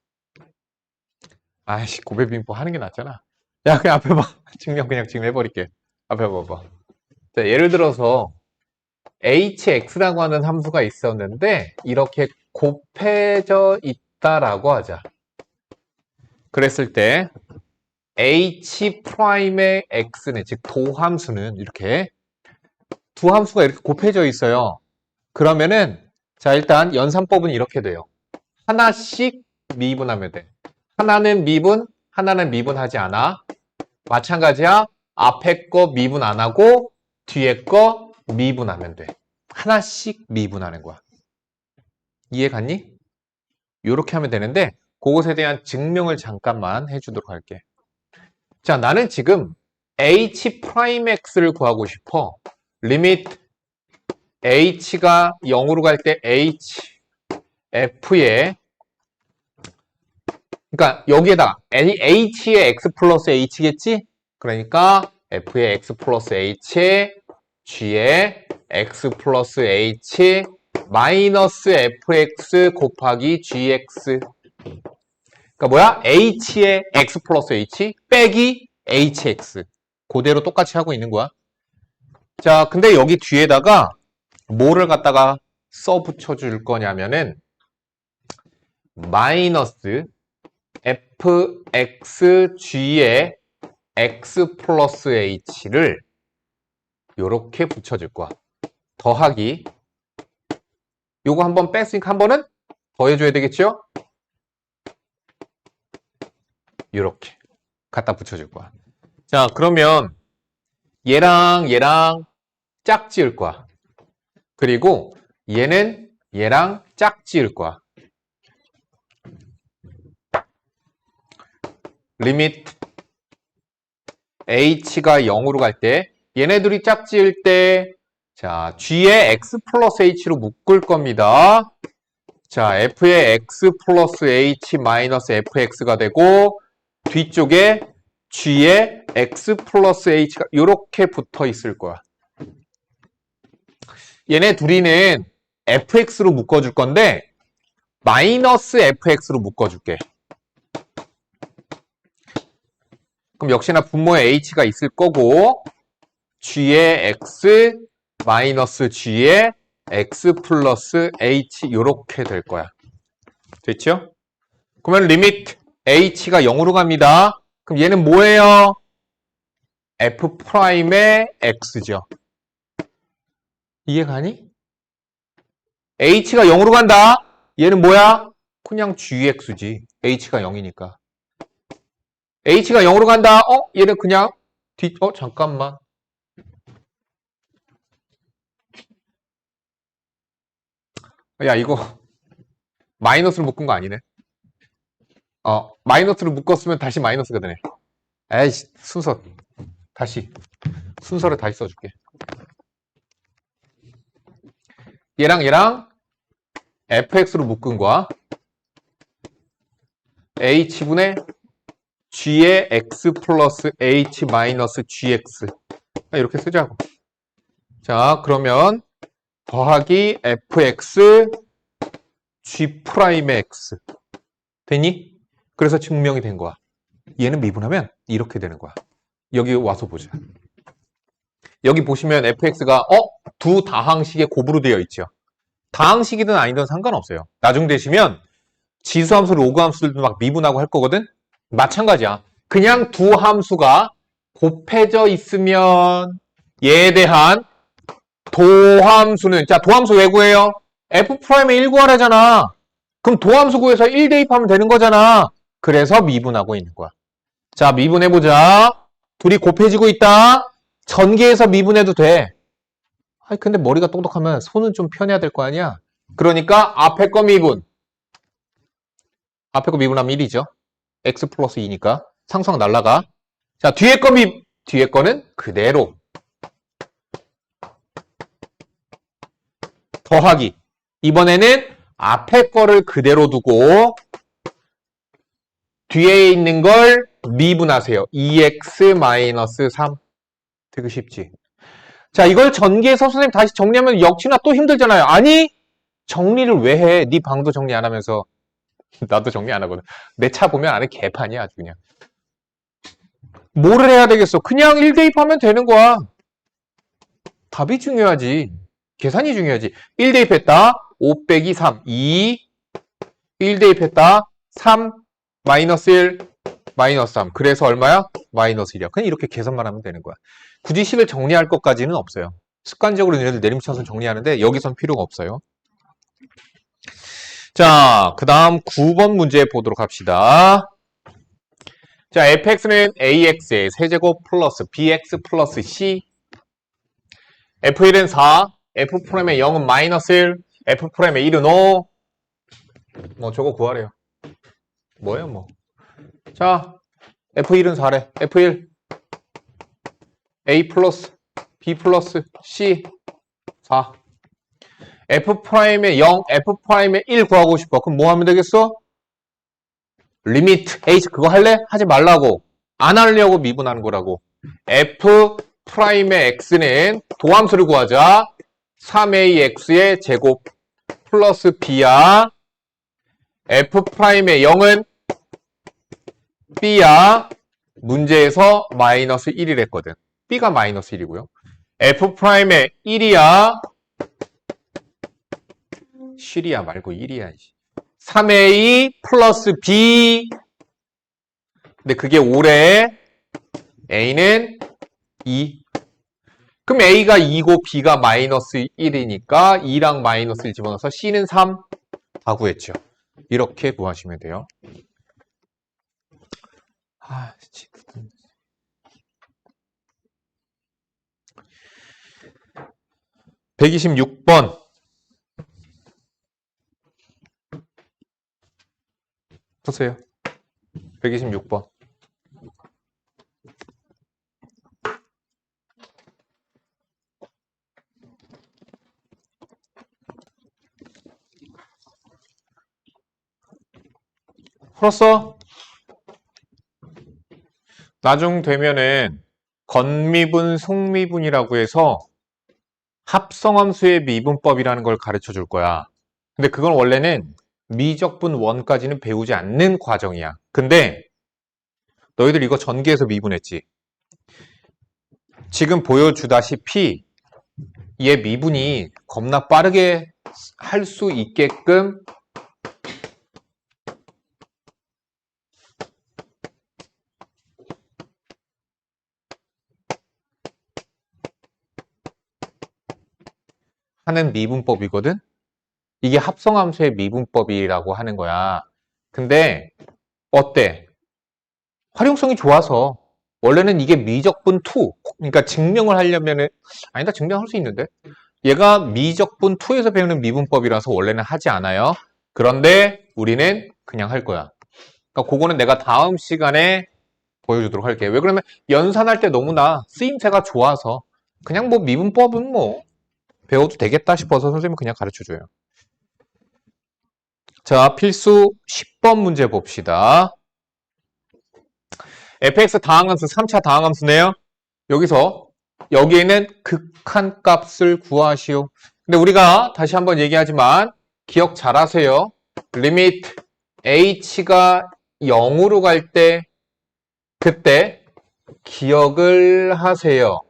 Speaker 1: 고배 미분법 하는 게 낫잖아. 야, 그냥 앞에 봐. 증명 그냥 지금 해버릴게. 앞에 봐봐. 자, 예를 들어서 hx라고 하는 함수가 있었는데 이렇게 곱해져 있다라고 하자. 그랬을 때 h'의 x는 즉 도함수는 이렇게 두 함수가 이렇게 곱해져 있어요. 그러면은 자 일단 연산법은 이렇게 돼요. 하나씩 미분하면 돼. 하나는 미분, 하나는 미분하지 않아. 마찬가지야. 앞에 거 미분 안 하고 뒤에 거 미분하면 돼. 하나씩 미분하는 거야. 이해 갔니? 이렇게 하면 되는데 그것에 대한 증명을 잠깐만 해주도록 할게. 자, 나는 지금 h'x를 구하고 싶어. 리미트 h가 0으로 갈 때 f의 그러니까 여기에다 h의 x 플러스 h겠지? 그러니까 f의 x 플러스 h, g의 x 플러스 h 마이너스 fx 곱하기 gx. 그러니까 뭐야? h의 x 플러스 h 빼기 hx. 그대로 똑같이 하고 있는 거야. 자, 근데 여기 뒤에다가 뭐를 갖다가 써 붙여줄 거냐면은 마이너스 fxg의 x 플러스 h를 이렇게 붙여줄 거야. 더하기 요거 한번 뺐으니까 한 번은 더해줘야 되겠죠? 이렇게 갖다 붙여줄 거야. 자, 그러면 얘랑 짝지을 거야. 그리고 얘는 얘랑 짝지을 거야. 리미트 h가 0으로 갈 때 얘네들이 짝지을 때 자, g의 x 플러스 h로 묶을 겁니다. 자, f의 x 플러스 h 마이너스 fx가 되고 뒤쪽에 g의 x 플러스 h가 이렇게 붙어 있을 거야. 얘네 둘이는 fx로 묶어줄 건데 마이너스 fx로 묶어줄게. 그럼 역시나 분모에 h가 있을 거고 g의 x 마이너스 g의 x 플러스 h 이렇게 될 거야. 됐죠? 그러면 리미트 h가 0으로 갑니다. 그럼 얘는 뭐예요? f'의 x죠. 이해가니? h가 0으로 간다. 얘는 뭐야? 그냥 gx지. h가 0이니까. h가 0으로 간다. 얘는 그냥 잠깐만. 야, 이거 마이너스로 묶은 거 아니네. 마이너스로 묶었으면 다시 마이너스가 되네. 에이씨, 순서를 다시 써줄게. 얘랑 fx로 묶은 거야. h분의 g의 x 플러스 h 마이너스 gx 이렇게 쓰자고. 자, 그러면 더하기 fx g 프라임의 x 되니? 그래서 증명이 된 거야. 얘는 미분하면 이렇게 되는 거야. 여기 와서 보자. 여기 보시면 fx가 두 다항식의 곱으로 되어 있죠. 다항식이든 아니든 상관없어요. 나중 되시면 지수함수, 로그함수들도 막 미분하고 할 거거든. 마찬가지야. 그냥 두 함수가 곱해져 있으면 얘에 대한 도함수는, 자, 도함수 왜 구해요? f'의 1 구하라잖아. 그럼 도함수 구해서 1 대입하면 되는 거잖아. 그래서 미분하고 있는 거야. 자, 미분해보자. 둘이 곱해지고 있다. 전개해서 미분해도 돼. 아니, 근데 머리가 똑똑하면 손은 좀 편해야 될 거 아니야? 그러니까 앞에 거 미분. 앞에 거 미분하면 1이죠. x 플러스 2니까. 상수항 날라가. 자, 뒤에 거는 그대로. 더하기. 이번에는 앞에 거를 그대로 두고 뒤에 있는 걸 미분하세요. 2x-3. 되게 쉽지. 자, 이걸 전개해서 선생님 다시 정리하면 역시나 또 힘들잖아요. 아니, 정리를 왜 해? 네 방도 정리 안 하면서. 나도 정리 안 하거든. 내 차 보면 안에 개판이야, 아주 그냥. 뭐를 해야 되겠어? 그냥 1 대입하면 되는 거야. 답이 중요하지. 계산이 중요하지. 1 대입했다. 5 빼기 3. 2. 1 대입했다. 3. 마이너스 1. 마이너스 3. 그래서 얼마야? 마이너스 1이야. 그냥 이렇게 계산만 하면 되는 거야. 굳이 식을 정리할 것까지는 없어요. 습관적으로 얘네들 내림차순 정리하는데 여기선 필요가 없어요. 자, 그 다음 9번 문제 보도록 합시다. 자, fx는 ax의 세제곱 플러스 bx 플러스 c. f1은 4, f'의 0은 마이너스 1, f'의 1은 5. 뭐 저거 구하래요. 뭐예요, 뭐. 자, f1은 4래. f1 a 플러스 b 플러스 c 4. f'의 0, f'의 1 구하고 싶어. 그럼 뭐 하면 되겠어? 리미트 h 그거 할래? 하지 말라고. 안 하려고 미분하는 거라고. f'의 x는 도함수를 구하자. 3ax의 제곱 플러스 b야. f'의 0은 b야. 문제에서 마이너스 1이랬거든. b가 마이너스 1이고요. f'의 1이야. 실이야 말고 1이야. 3a 플러스 b. 근데 그게 5래. a는 2. 그럼 a가 2고 b가 마이너스 1이니까 2랑 마이너스 1 집어넣어서 c는 3. 다 구했죠. 이렇게 구하시면 돼요. 126번. 보세요. 126번. 풀었어? 나중 되면은 건미분, 속미분이라고 해서 합성함수의 미분법이라는 걸 가르쳐 줄 거야. 근데 그건 원래는 미적분 1까지는 배우지 않는 과정이야. 근데 너희들 이거 전기에서 미분했지? 지금 보여주다시피 얘 미분이 겁나 빠르게 할 수 있게끔 하는 미분법이거든? 이게 합성함수의 미분법이라고 하는 거야. 근데 어때? 활용성이 좋아서 원래는 이게 미적분 2, 그러니까 증명을 하려면은 아니다, 증명할 수 있는데 얘가 미적분 2에서 배우는 미분법이라서 원래는 하지 않아요. 그런데 우리는 그냥 할 거야. 그러니까 그거는 내가 다음 시간에 보여주도록 할게요. 왜 그러면 연산할 때 너무나 쓰임새가 좋아서 그냥 뭐 미분법은 뭐 배워도 되겠다 싶어서 선생님은 그냥 가르쳐줘요. 자, 필수 10번 문제 봅시다. fx 다항함수 3차 다항함수네요. 여기서 여기에는 극한값을 구하시오. 근데 우리가 다시 한번 얘기하지만 기억 잘 하세요. 리미트 h가 0으로 갈 때 그때 기억을 하세요.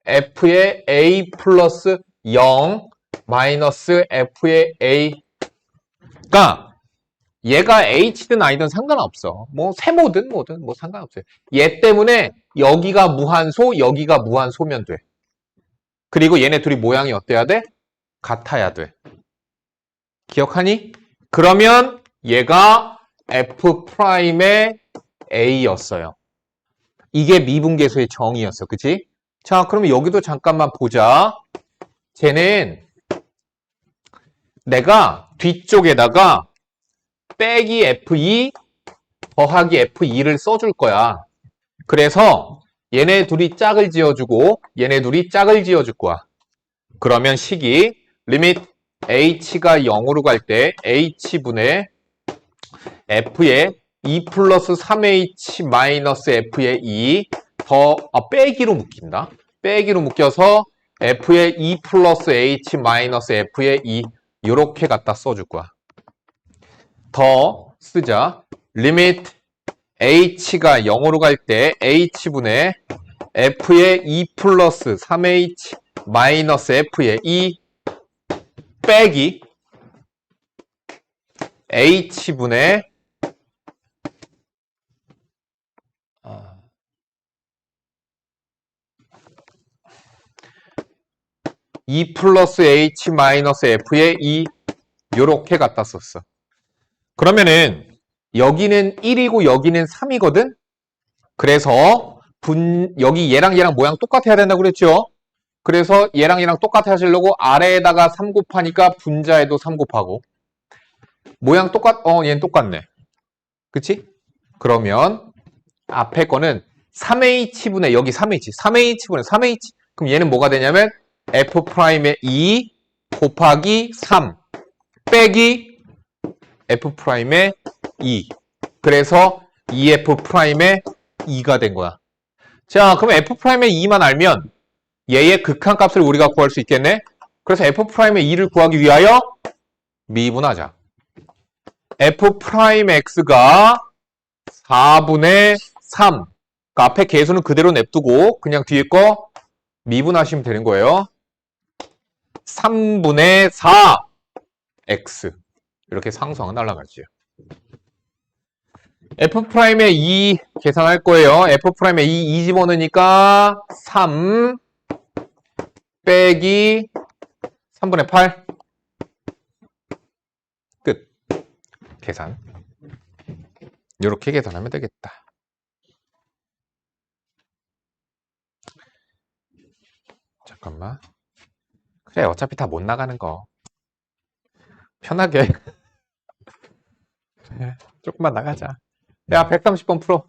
Speaker 1: f의 a 플러스 0 마이너스 f의 a가 얘가 h든 i든 상관없어. 뭐 세모든 뭐든 뭐 상관없어요. 얘 때문에 여기가 무한소, 여기가 무한소면 돼. 그리고 얘네 둘이 모양이 어때야 돼? 같아야 돼. 기억하니? 그러면 얘가 f'의 a였어요. 이게 미분계수의 정의였어. 그치? 자, 그러면 여기도 잠깐만 보자. 쟤는 내가 뒤쪽에다가 빼기 F2 더하기 F2를 써줄 거야. 그래서 얘네 둘이 짝을 지어주고 얘네 둘이 짝을 지어줄 거야. 그러면 식이 리밋 h가 0으로 갈 때 h분의 f의 2 플러스 3h 마이너스 f의 2 빼기로 묶인다. 빼기로 묶여서 f의 2 플러스 h 마이너스 f의 2 이렇게 갖다 써줄 거야. 더 쓰자. 리미트 h가 0으로 갈 때 h분의 f의 2 플러스 3h 마이너스 f의 2 빼기 h분의 2 플러스 h 마이너스 f의 2 요렇게 갖다 썼어. 그러면은 여기는 1이고 여기는 3이거든? 그래서 여기 얘랑 얘랑 모양 똑같아야 된다고 그랬죠? 그래서 얘랑 얘랑 똑같아 하시려고 아래에다가 3 곱하니까 분자에도 3 곱하고 모양 얘는 똑같네. 그치? 그러면 앞에 거는 3h분의 여기 3h분의 3h 그럼 얘는 뭐가 되냐면 f'의 2 곱하기 3 빼기 f'의 2 그래서 2f'의 2가 된 거야. 자, 그럼 f'의 2만 알면 얘의 극한값을 우리가 구할 수 있겠네. 그래서 f'의 2를 구하기 위하여 미분하자. f'x가 4분의 3 그러니까 앞에 계수는 그대로 냅두고 그냥 뒤에 거 미분하시면 되는 거예요. 3분의 4 x 이렇게 상수항은 날라가죠. f'의 2 계산할 거예요. f'의 2 집어넣으니까 3 빼기 3분의 8 끝. 계산. 이렇게 계산하면 되겠다. 잠깐만. 그래, 어차피 다 못 나가는 거. 편하게. 그래, 조금만 나가자. 야, 130번 풀어.